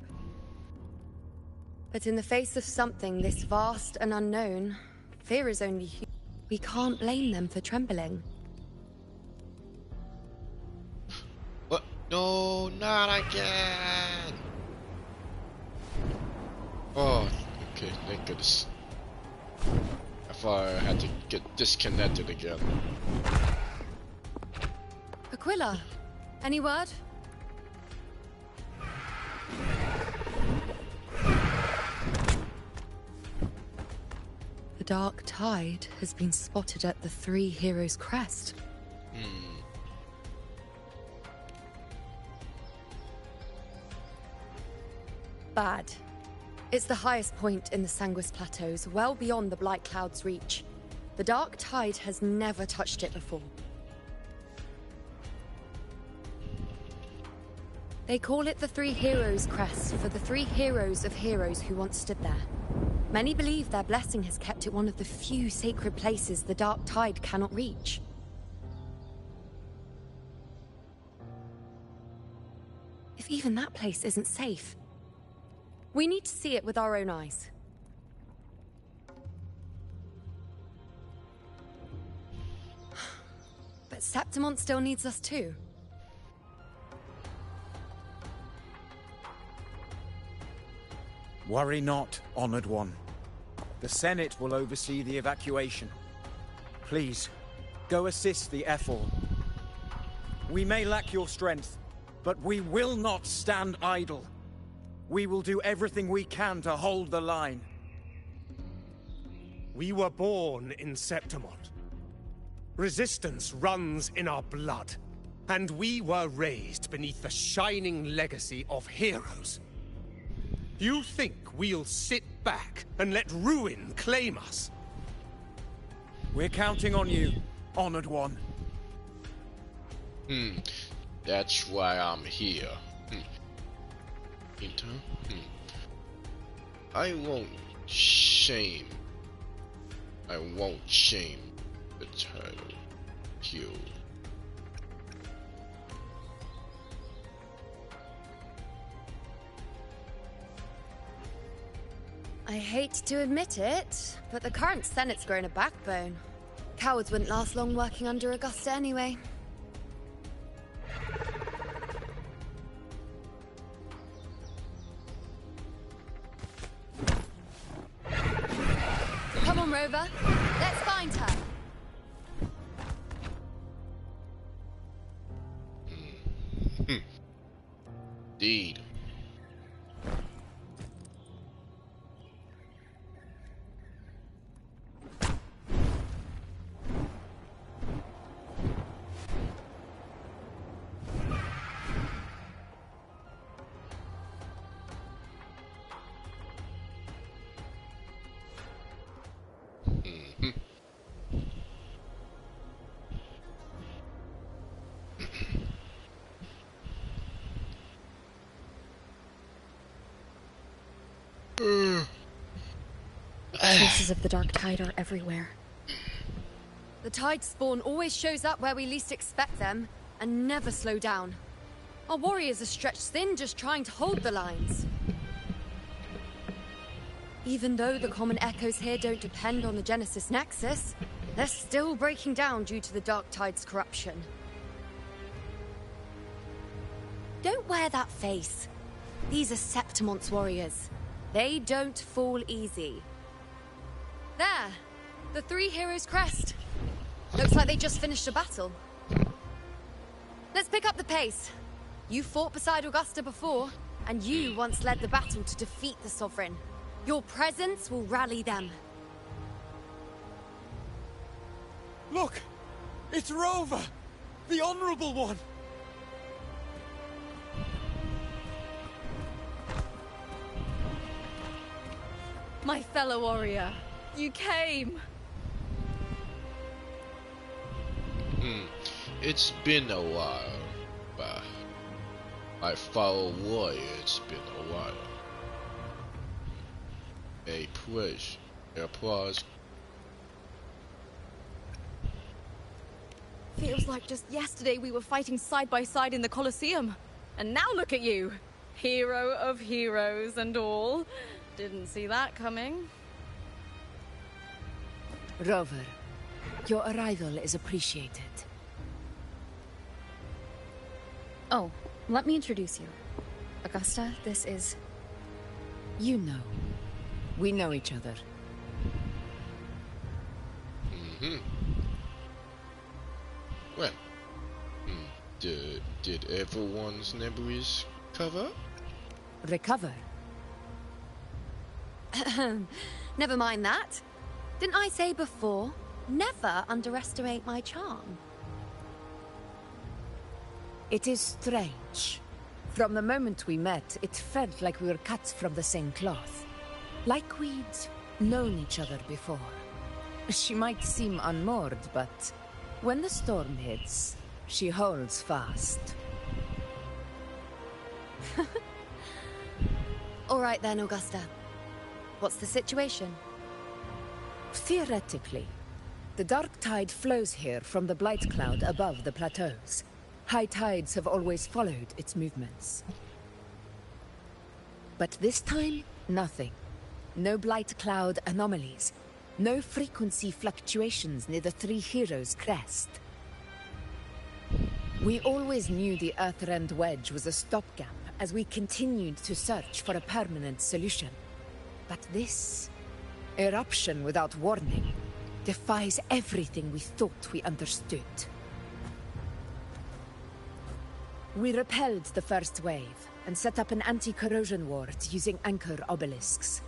But in the face of something this vast and unknown, fear is only human. We can't blame them for trembling. What? No, not again! Oh, okay, thank goodness. I thought I had to get disconnected again. Aquila, any word? The dark tide has been spotted at the Three Heroes' Crest. bad. It's the highest point in the Sanguis Plateaus, well beyond the Blight Cloud's reach. The Dark Tide has never touched it before. They call it the Three Heroes Crest for the three heroes of heroes who once stood there. Many believe their blessing has kept it one of the few sacred places the Dark Tide cannot reach. If even that place isn't safe, we need to see it with our own eyes. But Septimont still needs us too. Worry not, Honored One. The Senate will oversee the evacuation. Please, go assist the Ephor. We may lack your strength, but we will not stand idle. We will do everything we can to hold the line. We were born in Septimont. Resistance runs in our blood, and we were raised beneath the shining legacy of heroes. You think we'll sit back and let ruin claim us? We're counting on you, Honored One. That's why I'm here. I won't shame the title kill. I hate to admit it, but the current Senate's grown a backbone. Cowards wouldn't last long working under Augusta anyway. Come on, Rover. Let's find her. Indeed. Traces of the Dark Tide are everywhere. The Tide spawn always shows up where we least expect them, and never slow down. Our warriors are stretched thin just trying to hold the lines. Even though the common echoes here don't depend on the Genesis Nexus, they're still breaking down due to the Dark Tide's corruption. Don't wear that face. These are Septimont's warriors. They don't fall easy. There! The Three Heroes Crest. Looks like they just finished a battle. Let's pick up the pace. You fought beside Augusta before, and you once led the battle to defeat the Sovereign. Your presence will rally them. Look! It's Rover! The Honorable One! My fellow warrior, you came! It's been a while, but my fellow warrior, it's been a while. A push, applause. Feels like just yesterday we were fighting side by side in the Colosseum. And now look at you! Hero of heroes and all. Didn't see that coming. Rover, your arrival is appreciated. Oh, let me introduce you. Augusta, this is... You know. We know each other. Well, did everyone's memories cover? Recover? Never mind that. Didn't I say before, never underestimate my charm? It is strange. From the moment we met, it felt like we were cut from the same cloth. Like we'd known each other before. She might seem unmoored, but when the storm hits, she holds fast. All right then, Augusta. What's the situation? Theoretically, the dark tide flows here from the Blight Cloud above the plateaus. High tides have always followed its movements. But this time, nothing. No Blight Cloud anomalies. No frequency fluctuations near the Three Heroes crest. We always knew the Earthrend Wedge was a stopgap as we continued to search for a permanent solution. But this eruption without warning defies everything we thought we understood. We repelled the first wave and set up an anti-corrosion ward using anchor obelisks.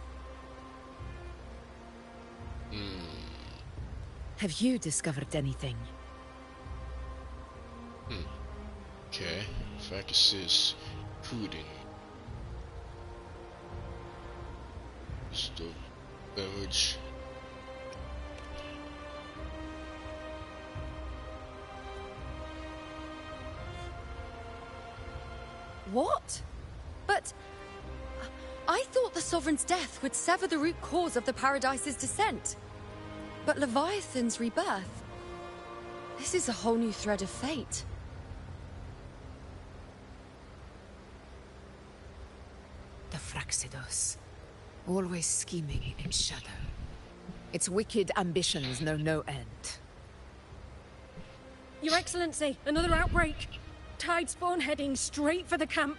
Have you discovered anything? Okay, Vacuous pudding. Stove damage. What? But I thought the Sovereign's death would sever the root cause of the Paradise's descent. But Leviathan's rebirth... This is a whole new thread of fate. The Fraxidos. Always scheming in shadow. Its wicked ambitions know no end. Your Excellency, another outbreak. Tide spawn heading straight for the camp.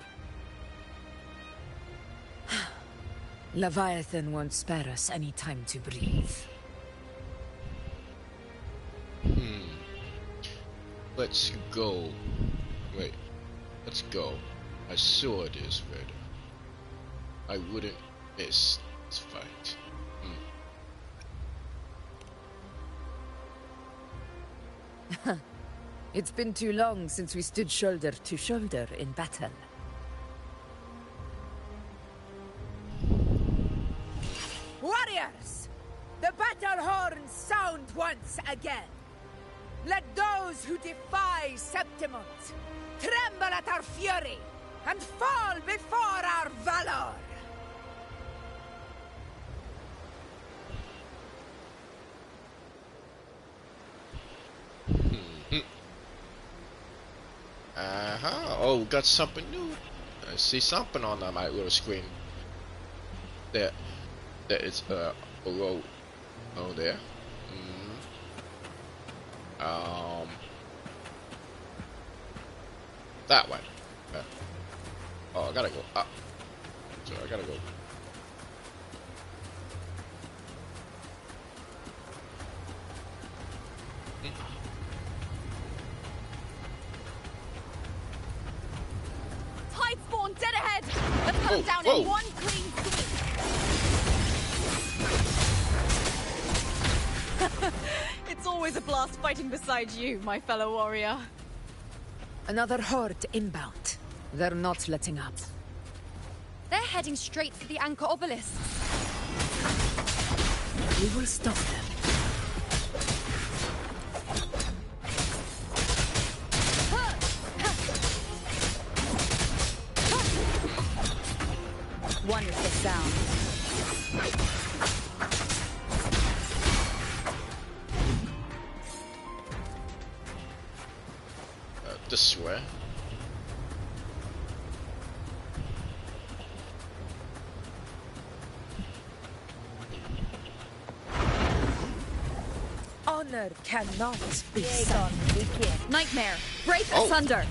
Leviathan won't spare us any time to breathe. Let's go. Wait. Let's go. I saw this radar. I wouldn't miss this fight. It's been too long since we stood shoulder to shoulder in battle. Warriors! The battle horns sound once again! Let those who defy Septimont tremble at our fury and fall before our valor! Oh, got something new. I see something on my little screen. There is a road. Oh, there. That one. Oh, I gotta go up. So I gotta go. Tide spawn dead ahead! Let's cut them down in one clean sweep! It's always a blast fighting beside you, my fellow warrior. Another horde inbound. They're not letting up. They're heading straight for the anchor obelisk. We will stop them. One is the sound. This way. Honor cannot be Nightmare, break asunder.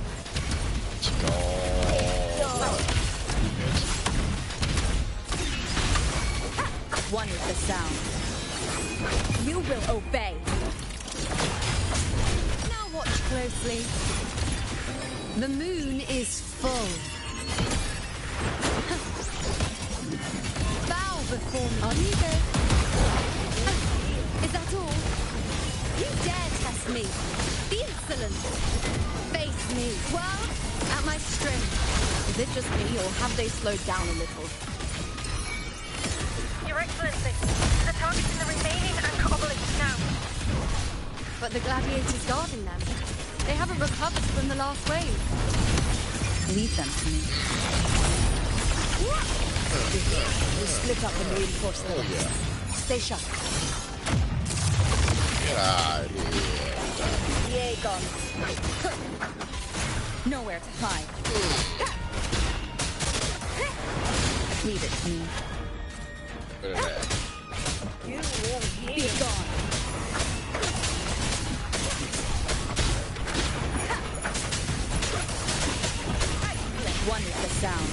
One is the sound. You will obey. Now watch closely. The moon is full. Bow before me. On you go. Is that all? You dare test me? Be insolent. Face me. Well, At my strength. Is it just me, or have they slowed down a little? Your Excellency, the target's in the remaining anchor obelisk now. But the gladiators guarding them, they haven't recovered from the last wave. Leave them to me. We'll split up and reinforce them. Oh yeah. Stay sharp. Get out of here. Yay, gone. Nowhere to hide. Leave it to me. Look at that. You will be gone. One is the sound.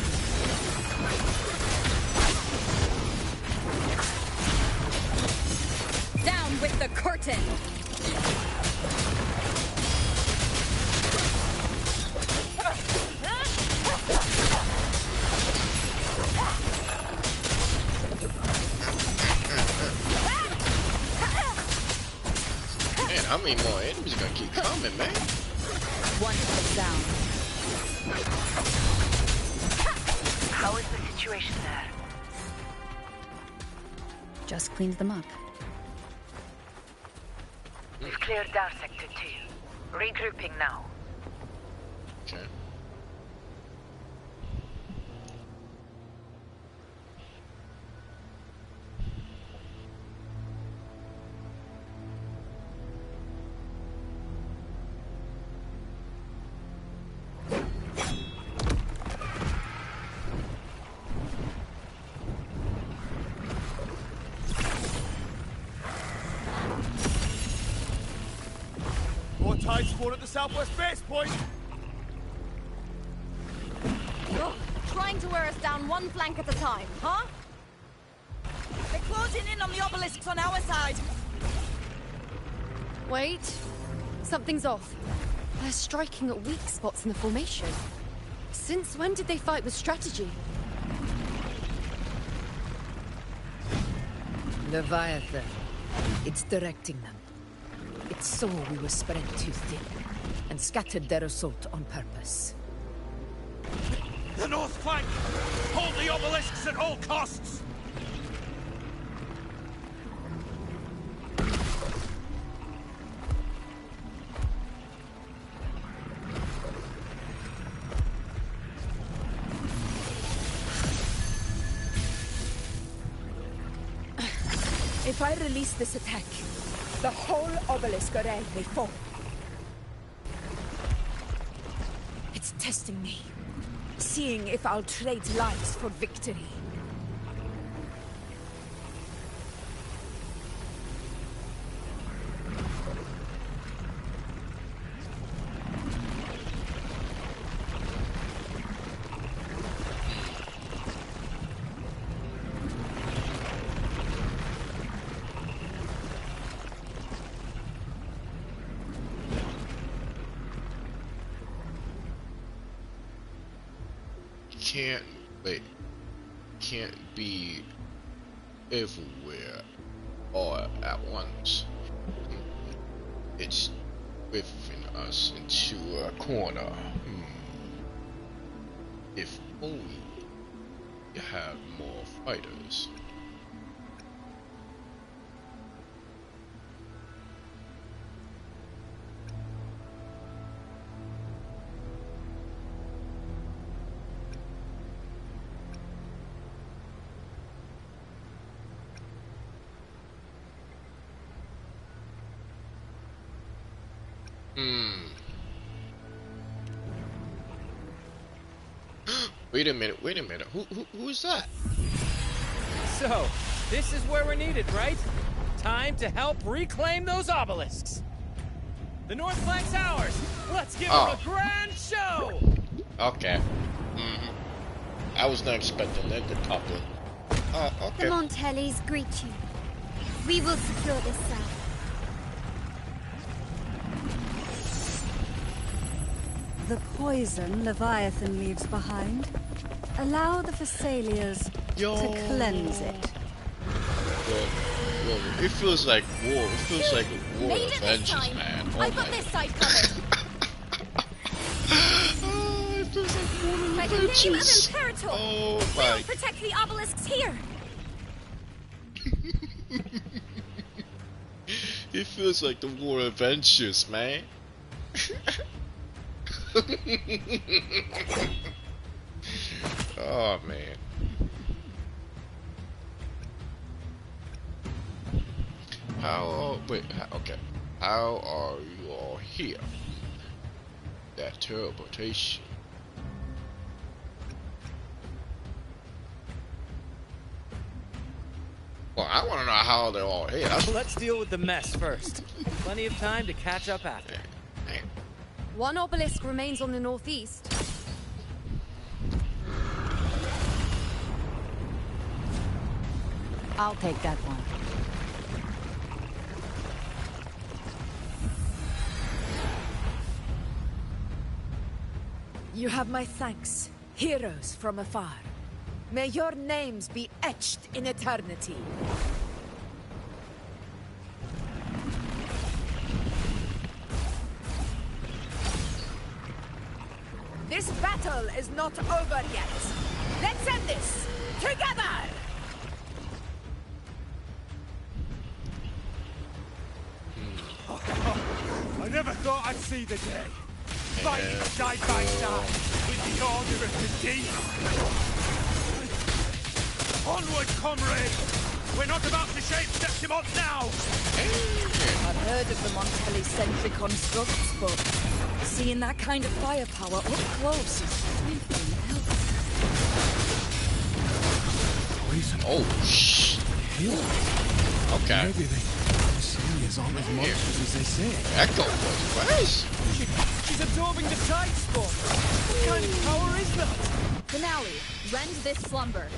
Down with the curtain! Man, how many more enemies are gonna keep coming, man? One is the sound. How is the situation there? Just cleaned them up. We've cleared our sector 2. Regrouping now. Okay. More tide spawn at the southwest base point. Ugh, trying to wear us down one flank at a time, huh? They're closing in on the obelisks on our side. Wait. Something's off. They're striking at weak spots in the formation. Since when did they fight with strategy? Leviathan. It's directing them. It saw we were spread too thin, and scattered their assault on purpose. The north flank! Hold the obelisks at all costs! If I release this attack, the whole obelisk array may fall. It's testing me, seeing if I'll trade lives for victory. Can't be everywhere all at once. It's whipping us into a corner. If only you had more fighters. Wait a minute. Who's that? So, this is where we're needed, right? Time to help reclaim those obelisks. The north flank's ours. Let's give them a grand show. Okay. I was not expecting that to pop in. Okay. The Montellis greet you. We will secure this cell. The poison Leviathan leaves behind. Allow the Phassalias to cleanse it. Well, it feels like war. It feels like a war of vengeance, man. Oh I've got this side covered. It By the name of glitches. Imperator, Oh we'll my. protect the obelisks here. It feels like the War Adventures, man. Oh man. Okay. How are you all here? That teleportation. Well, I want to know how they're all here. Let's deal with the mess first. Plenty of time to catch up after. One obelisk remains on the northeast. I'll take that one. You have my thanks, heroes from afar. May your names be etched in eternity. This battle is not over yet. Let's end this together! I never thought I'd see the day. Fighting side by side with the Order of the Deep. Onward, comrades! We're not about to shape Septimont now! I've heard of the Montelli-centric constructs, but seeing that kind of firepower up close is something else. Poison. Oh, shh. Okay. Maybe they see is all as monstrous as they say. Echo voice. She's absorbing the tide spawn. What kind of power is that? Finale, rend this slumber.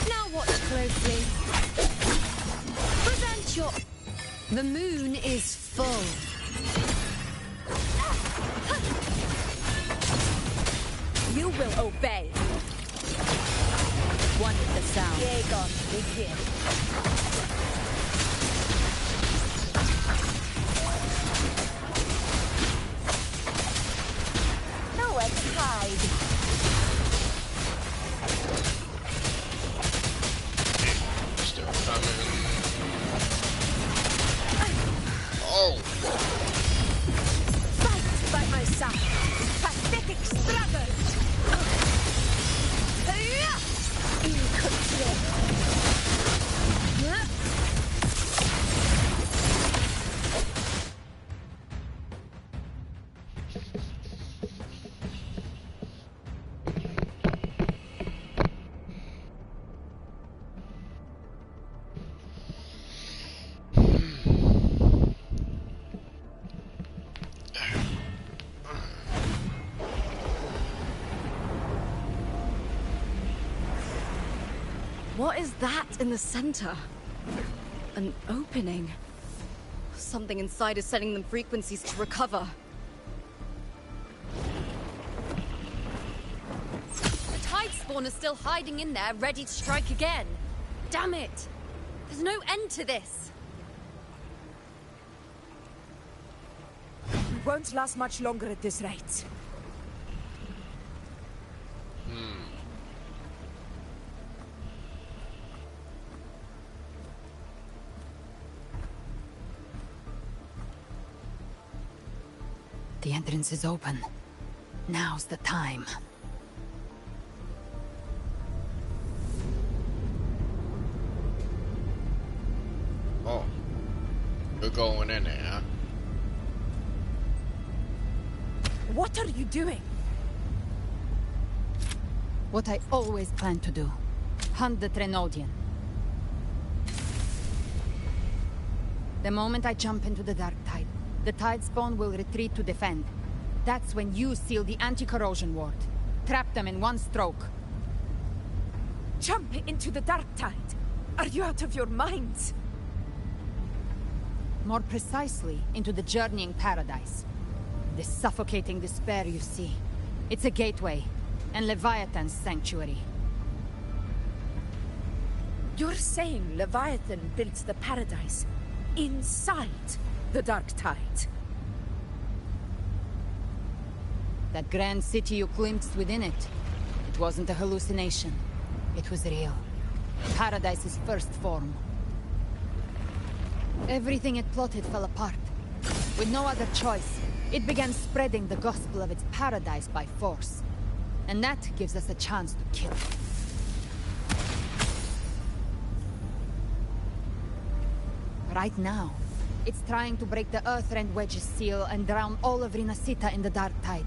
Now watch closely. Present your... The moon is full. You will obey. Wanted the sound. Aegon, begin. Nowhere to hide. Still coming. Oh. Fight by my side. Pathetic struggles. In control. What is that in the center? An opening. Something inside is sending them frequencies to recover. The tide spawn is still hiding in there, ready to strike again. Damn it! There's no end to this. We won't last much longer at this rate. The entrance is open. Now's the time. Oh. We're going in there, huh? What are you doing? What I always planned to do. Hunt the Trenodian. The moment I jump into the dark tide, the tide spawn will retreat to defend. That's when you seal the anti-corrosion ward. Trap them in one stroke. Jump into the dark tide. Are you out of your minds? More precisely, into the journeying paradise. The suffocating despair you see. It's a gateway, and Leviathan's sanctuary. You're saying Leviathan built the paradise inside the dark tide? That grand city you glimpsed within it, it wasn't a hallucination. It was real. Paradise's first form. Everything it plotted fell apart. With no other choice, it began spreading the gospel of its paradise by force. And that gives us a chance to kill it. Right now, it's trying to break the Earthrend Wedge's seal and drown all of Rinasita in the Dark Tide.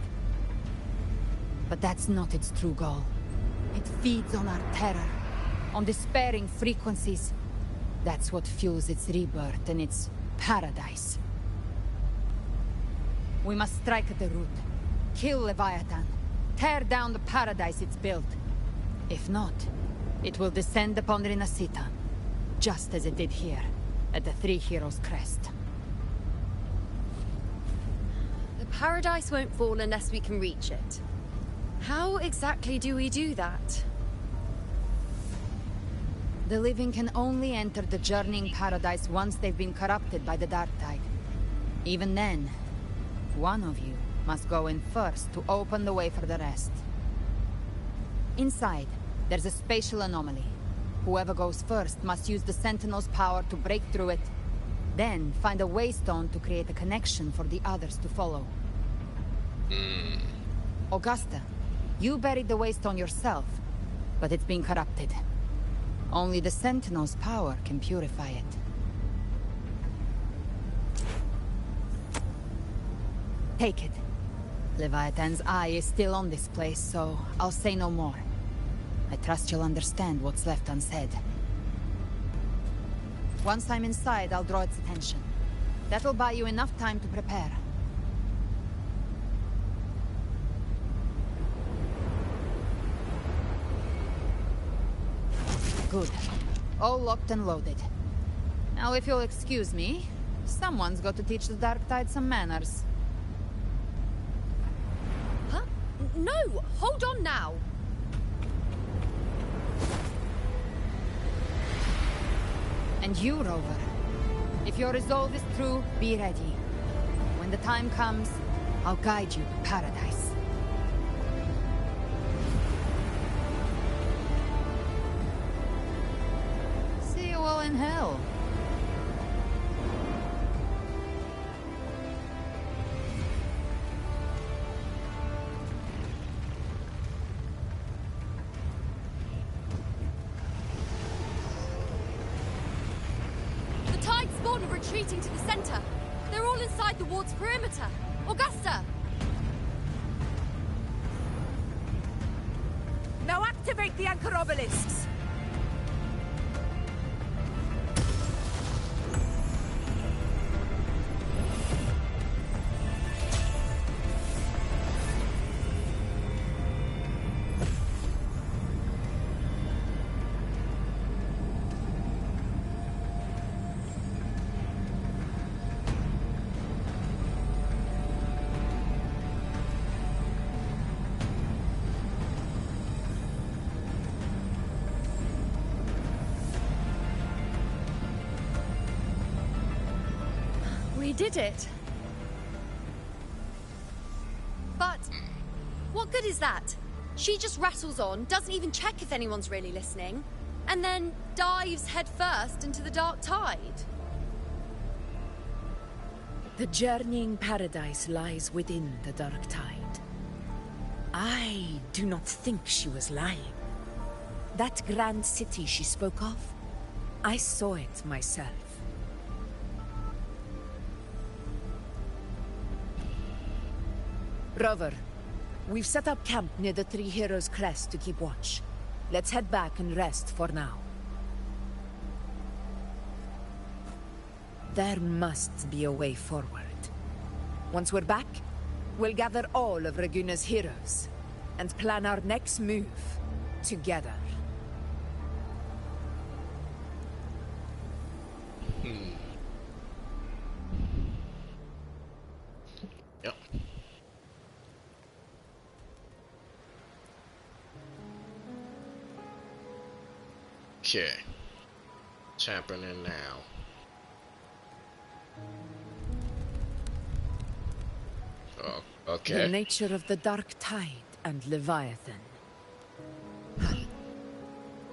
But that's not its true goal. It feeds on our terror, on despairing frequencies. That's what fuels its rebirth and its paradise. We must strike at the root, kill Leviathan, tear down the paradise it's built. If not, it will descend upon Rinasita, just as it did here, at the Three Heroes' Crest. The paradise won't fall unless we can reach it. How exactly do we do that? The living can only enter the journeying paradise once they've been corrupted by the Dark Tide. Even then, one of you must go in first to open the way for the rest. Inside, there's a spatial anomaly. Whoever goes first must use the Sentinel's power to break through it, then find a waystone to create a connection for the others to follow. Augusta, you buried the waystone yourself, but it's been corrupted. Only the Sentinel's power can purify it. Take it. Leviathan's eye is still on this place, so I'll say no more. I trust you'll understand what's left unsaid. Once I'm inside, I'll draw its attention. That'll buy you enough time to prepare. Good. All locked and loaded. Now, if you'll excuse me, someone's got to teach the Dark Tide some manners. Huh? No! Hold on now! And you, Rover. If your resolve is true, be ready. When the time comes, I'll guide you to paradise. See you all in hell. Retreating to the center. They're all inside the ward's perimeter. Augusta! Now activate the anchor obelisks! We did it. But what good is that? She just rattles on, doesn't even check if anyone's really listening, and then dives headfirst into the Dark Tide. The journeying paradise lies within the Dark Tide. I do not think she was lying. That grand city she spoke of, I saw it myself. Rover, we've set up camp near the Three Heroes' Crest to keep watch. Let's head back and rest for now. There must be a way forward. Once we're back, we'll gather all of Raguna's heroes and plan our next move together. Yep. Okay. What's happening now? Okay. The nature of the Dark Tide and Leviathan.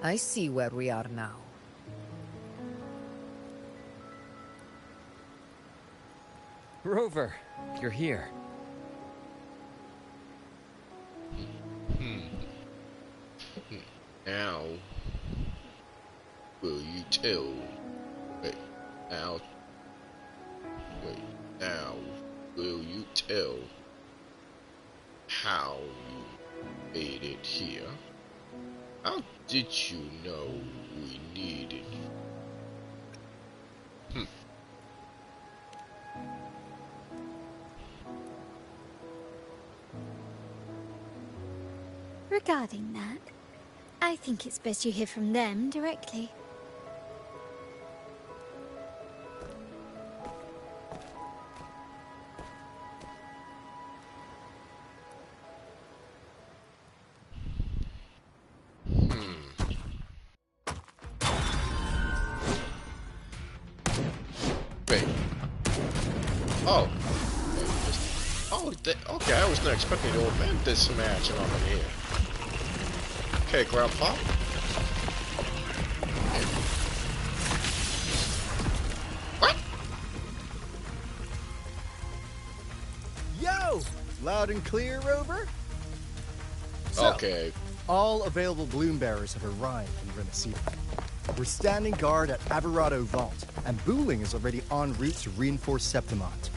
I see where we are now. Rover, you're here. Now, will you tell? Wait, now. Wait, now, will you tell how you made it here? How did you know we needed you? Regarding that, I think it's best you hear from them directly. Wait. Oh. Oh, okay, I was not expecting to event this match over here. Okay, Grandpa. What? Yo! Loud and clear, Rover? So, Okay. all available bloom bearers have arrived in Renacida. We're standing guard at Averado Vault, and Booling is already en route to reinforce Septimont.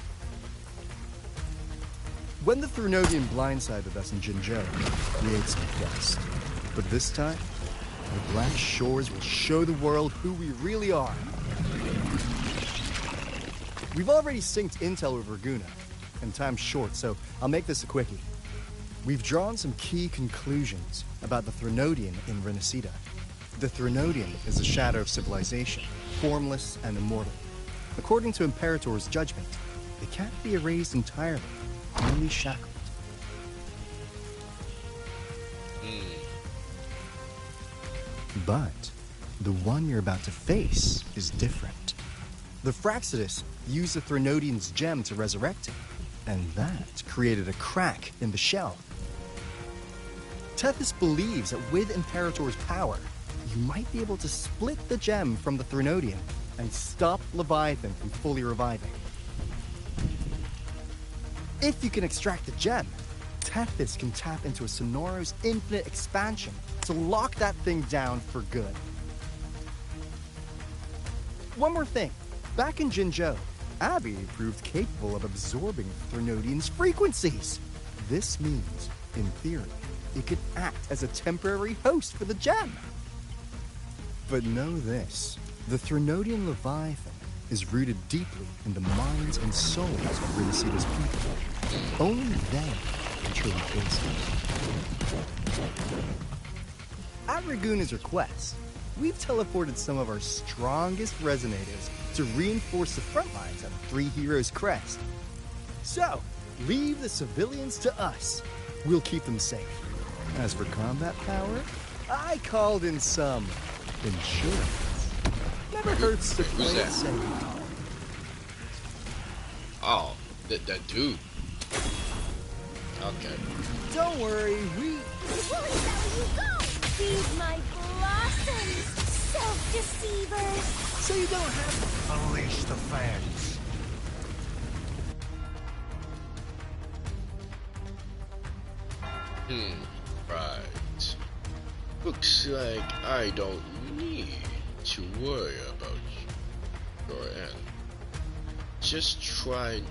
When the Thrunodian blindsided us in Jinzhou, we ate some dust. But this time, the Black Shores will show the world who we really are. We've already synced intel with Raguna, and time's short, so I'll make this a quickie. We've drawn some key conclusions about the Thrunodian in Renacida. The Thrunodian is a shadow of civilization, formless and immortal. According to Imperator's judgment, they can't be erased entirely, only shackled. But the one you're about to face is different. The Fraxidus used the Thrunodian's gem to resurrect him, and that created a crack in the shell. Tethys believes that with Imperator's power, you might be able to split the gem from the Thrunodian and stop Leviathan from fully reviving. If you can extract the gem, Tethys can tap into a Sonoro's infinite expansion to lock that thing down for good. One more thing. Back in Jinzhou, Abby proved capable of absorbing Thrunodian's frequencies. This means, in theory, it could act as a temporary host for the gem. But know this, the Thrunodian Leviathan is rooted deeply in the minds and souls of Renacida's people. Only they can truly face it. At Raguna's request, we've teleported some of our strongest resonators to reinforce the front lines of Three Heroes Crest. So, leave the civilians to us. We'll keep them safe. As for combat power, I called in some insurance. Never hurts to play it safe. Oh, that dude. Okay. Don't worry, we... Where you go? Feed my blossoms, self-deceivers! So you don't have to unleash the fans. Right. Looks like I don't need to worry about your end. Just try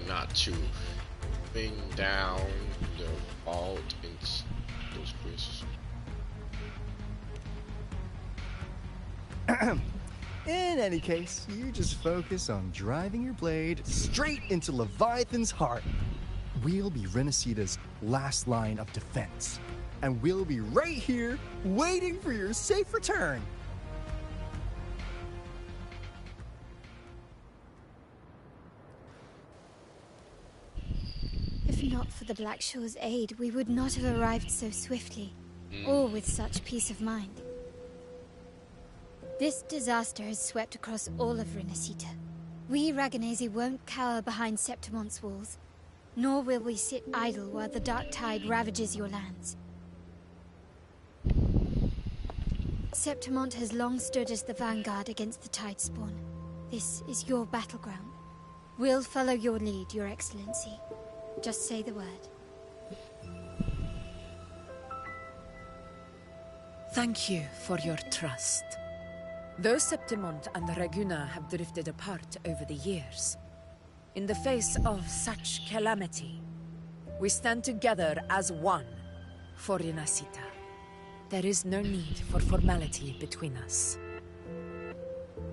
not to bring down the vault in those places. In any case, you just focus on driving your blade straight into Leviathan's heart. We'll be Renacida's last line of defense. And we'll be right here, waiting for your safe return. If not for the Black Shore's aid, we would not have arrived so swiftly, or with such peace of mind. This disaster has swept across all of Renacita. We Raganese won't cower behind Septimont's walls. Nor will we sit idle while the dark tide ravages your lands. Septimont has long stood as the vanguard against the tide spawn. This is your battleground. We'll follow your lead, Your Excellency. Just say the word. Thank you for your trust. Though Septimont and Raguna have drifted apart over the years, in the face of such calamity, we stand together as one for Renacita. There is no need for formality between us.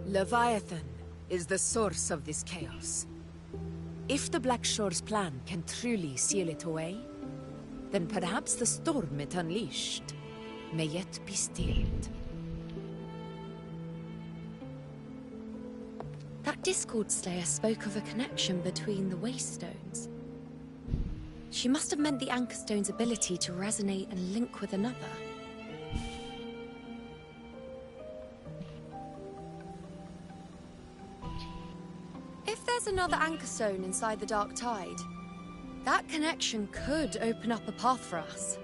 Leviathan is the source of this chaos. If the Black Shore's plan can truly seal it away, then perhaps the storm it unleashed may yet be stilled. That Discord Slayer spoke of a connection between the Waystones. She must have meant the Anchorstone's ability to resonate and link with another. If there's another Anchorstone inside the Dark Tide, that connection could open up a path for us.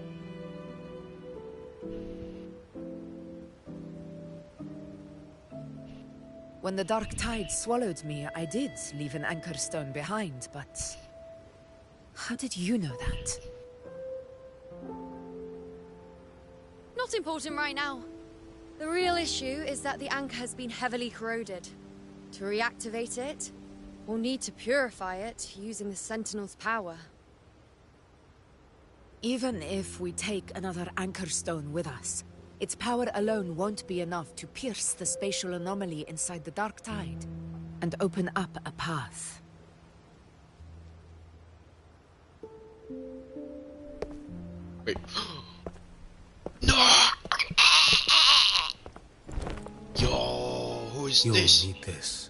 When the Dark Tide swallowed me, I did leave an Anchorstone behind, but... how did you know that? Not important right now. The real issue is that the anchor has been heavily corroded. To reactivate it, we'll need to purify it using the Sentinel's power. Even if we take another Anchorstone with us, its power alone won't be enough to pierce the spatial anomaly inside the Dark Tide and open up a path. Wait. No! Yo, who is this? You'll need this.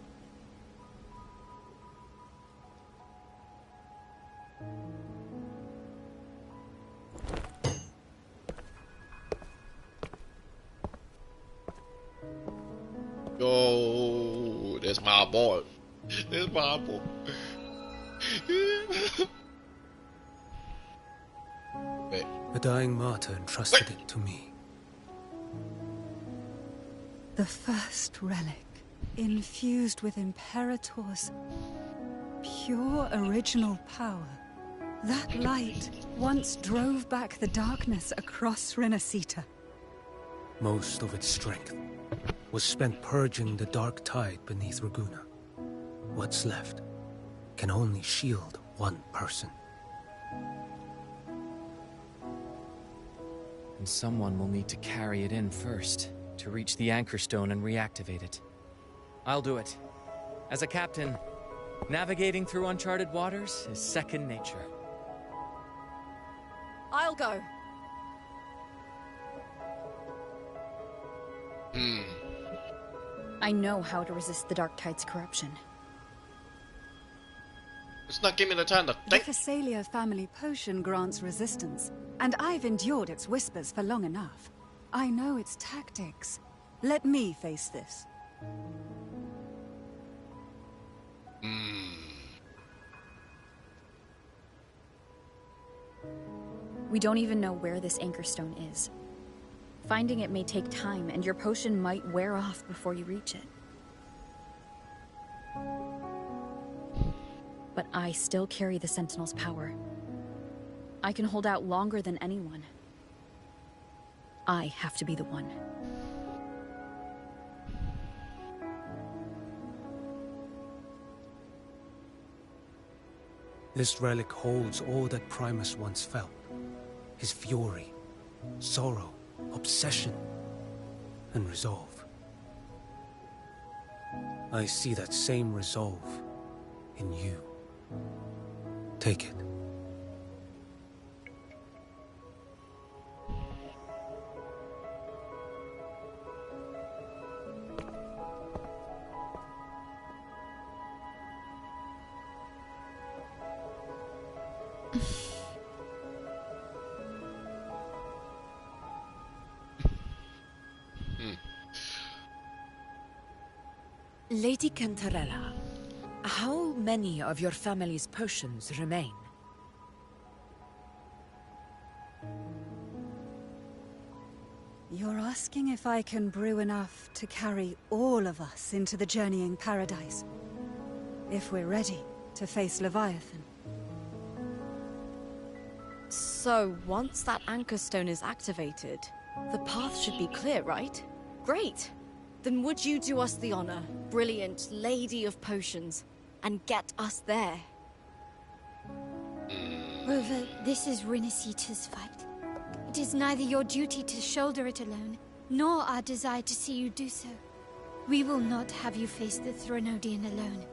Yo, that's my boy. That's my boy. Wait. A dying martyr entrusted it to me. The first relic, infused with Imperator's pure original power. That light once drove back the darkness across Renacita. Most of its strength was spent purging the dark tide beneath Raguna. What's left can only shield one person. And someone will need to carry it in first, to reach the Anchorstone and reactivate it. I'll do it. As a captain, navigating through uncharted waters is second nature. I'll go. I know how to resist the Dark Tide's corruption. It's not giving me the time to The think. Thessalia family potion grants resistance, and I've endured its whispers for long enough. I know its tactics. Let me face this. We don't even know where this Anchorstone is. Finding it may take time, and your potion might wear off before you reach it. But I still carry the Sentinel's power. I can hold out longer than anyone. I have to be the one. This relic holds all that Primus once felt. His fury, sorrow, obsession, and resolve. I see that same resolve in you. Take it. Lady Cantarella, how many of your family's potions remain? asking if I can brew enough to carry all of us into the journeying paradise. If we're ready to face Leviathan. So, once that anchor stone is activated, the path should be clear, right? Great! Then would you do us the honor, brilliant Lady of Potions, and get us there? Rover, this is Rinasita's fight. It is neither your duty to shoulder it alone, nor our desire to see you do so. We will not have you face the Threnodian alone.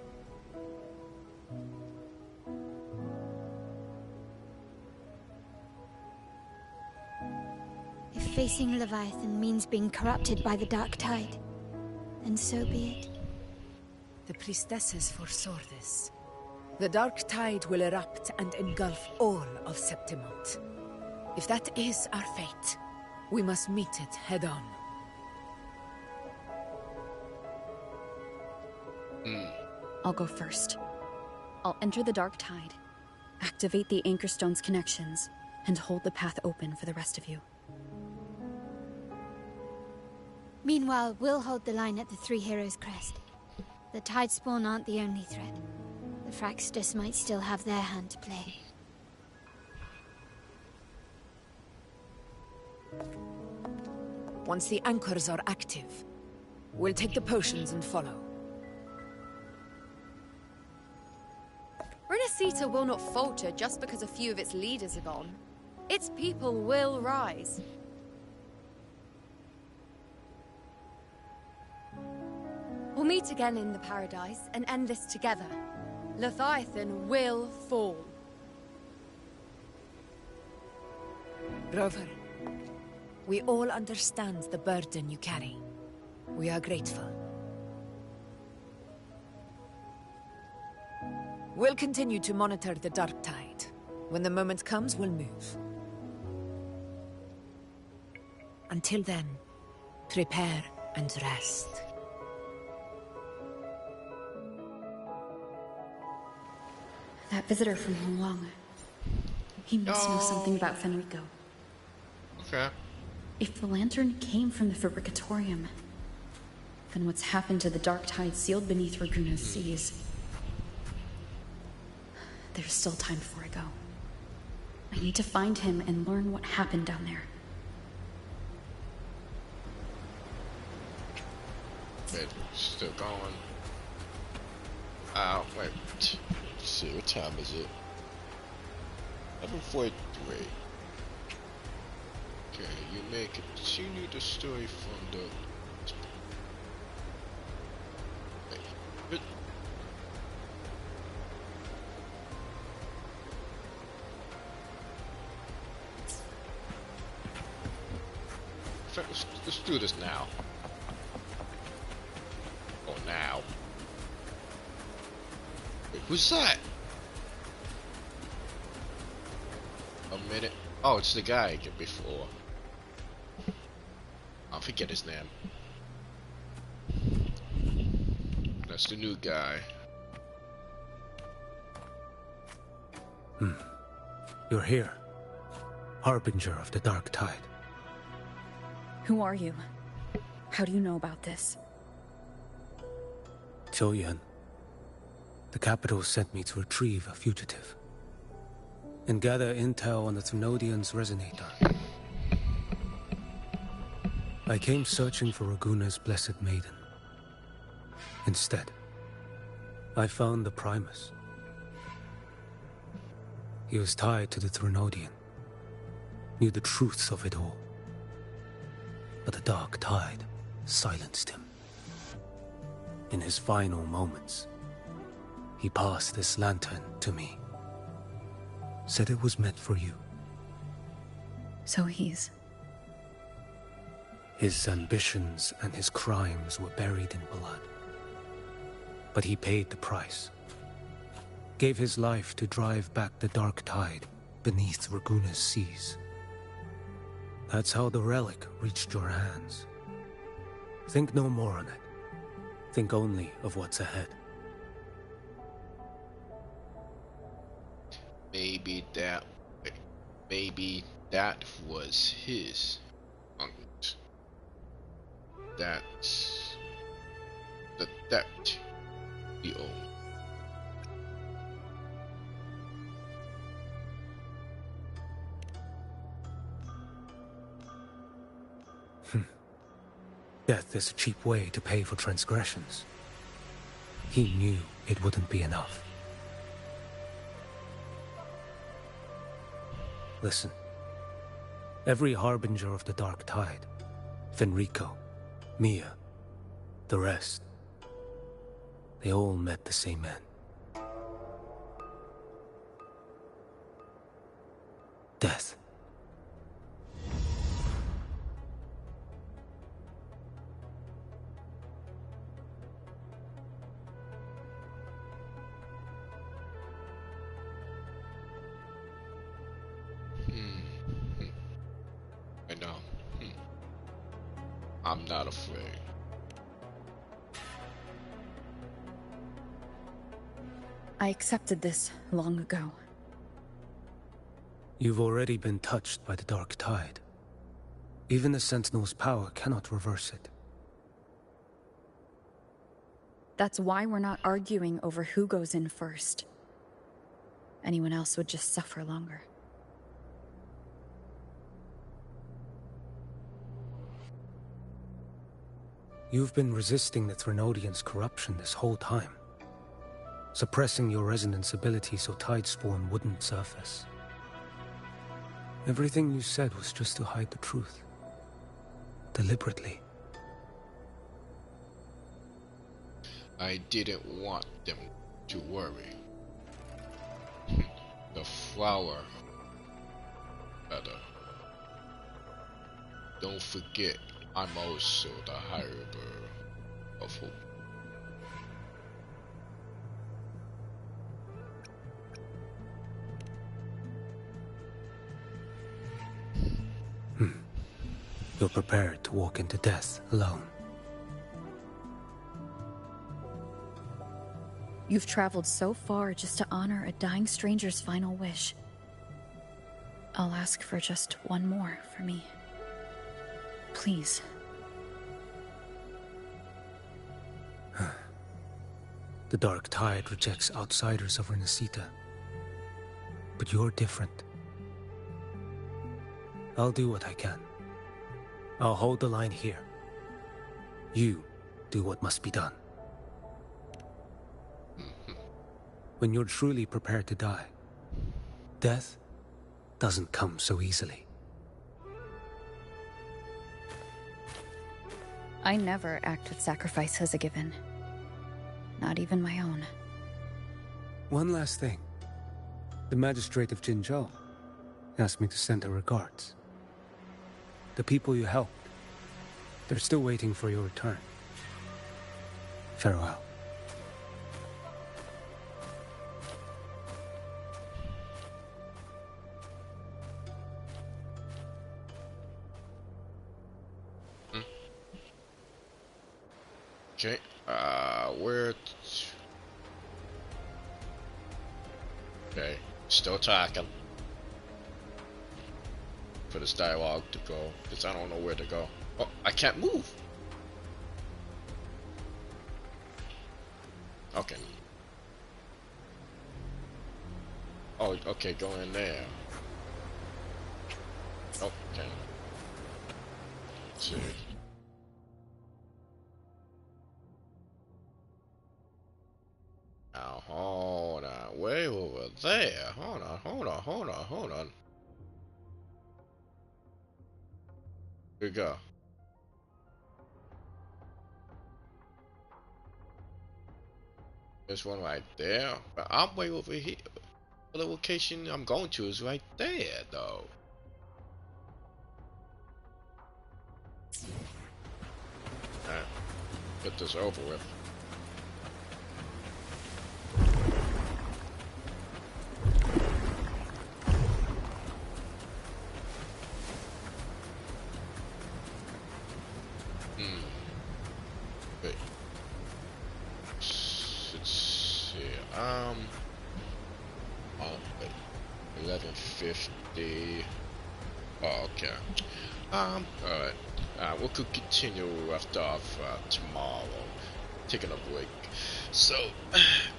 If facing Leviathan means being corrupted by the Dark Tide, then so be it. The priestesses foresaw this. The Dark Tide will erupt and engulf all of Septimont. If that is our fate, we must meet it head-on. I'll go first. I'll enter the Dark Tide, activate the Anchor Stone's connections, and hold the path open for the rest of you. Meanwhile, we'll hold the line at the Three Heroes Crest. The Tidespawn aren't the only threat. The Fraxtus might still have their hand to play. Once the anchors are active, we'll take the potions and follow. Renacita will not falter just because a few of its leaders are gone. Its people will rise. We'll meet again in the paradise and end this together. Leviathan will fall. Rover, we all understand the burden you carry. We are grateful. We'll continue to monitor the Dark Tide. When the moment comes, we'll move. Until then, prepare and rest. That visitor from Huang. He must know something about Fenrico. Okay. If the lantern came from the Fabricatorium, then what's happened to the Dark Tide sealed beneath Raguna's seas? There's still time before I go. I need to find him and learn what happened down there. Wait, still going. Wait. Let's see, what time is it? 11:43. Okay, you may continue the story from the... Wait, let's do this now. Oh, now. Wait, who's that? A minute. Oh, it's the guy before. I'll forget his name. That's the new guy. You're here. Harbinger of the Dark Tide. Who are you? How do you know about this? Choyan. The capital sent me to retrieve a fugitive and gather intel on the Threnodian's resonator. I came searching for Raguna's Blessed Maiden. Instead, I found the Primus. He was tied to the Threnodian, knew the truths of it all. But the Dark Tide silenced him. In his final moments, he passed this lantern to me. Said it was meant for you. So he's... His ambitions and his crimes were buried in blood. But he paid the price. Gave his life to drive back the Dark Tide beneath Raguna's seas. That's how the relic reached your hands. Think no more on it. Think only of what's ahead. Maybe that was his aunt. that the debt we owe. Death is a cheap way to pay for transgressions. He knew it wouldn't be enough. Listen. Every harbinger of the Dark Tide, Fenrico, Mia, the rest, they all met the same end. Death. I know. I'm not afraid. I accepted this long ago. You've already been touched by the Dark Tide. Even the Sentinel's power cannot reverse it. That's why we're not arguing over who goes in first. Anyone else would just suffer longer. You've been resisting the Threnodians' corruption this whole time. Suppressing your resonance ability so Tidespawn wouldn't surface. Everything you said was just to hide the truth. Deliberately. I didn't want them to worry. The flower. Better. Don't forget, I'm also the Harbor of Hope. You're prepared to walk into death alone. You've traveled so far just to honor a dying stranger's final wish. I'll ask for just one more for me. Please. The Dark Tide rejects outsiders of Renesita. But you're different. I'll do what I can. I'll hold the line here. You do what must be done. When you're truly prepared to die, death doesn't come so easily. I never act with sacrifice as a given. Not even my own. One last thing. The Magistrate of Jinzhou asked me to send her regards. The people you helped, they're still waiting for your return. Farewell. Okay, where... Okay, still talking. For this dialogue to go, because I don't know where to go. Oh, I can't move! Okay. Oh, okay, go in there. Okay. Let's see. Now, hold on. Way over there. Hold on. Here we go. There's one right there. But I'm way over here. The location I'm going to is right there, though. Alright. Get this over with. Wait. Let's see. Oh, wait. 1150. Oh, okay. Alright. We could continue after tomorrow. Taking a break. So,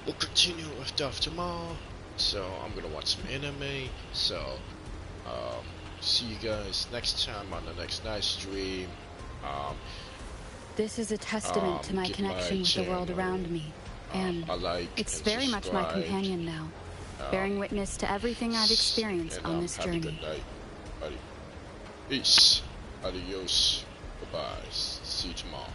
we'll continue after tomorrow. So, I'm gonna watch some anime. So, see you guys next time on the next night stream. This is a testament to my connection with the world around me. And it's very much my companion now, bearing witness to everything I've experienced on this journey. Have a good night. Peace. Adios. Bye-bye. See you tomorrow.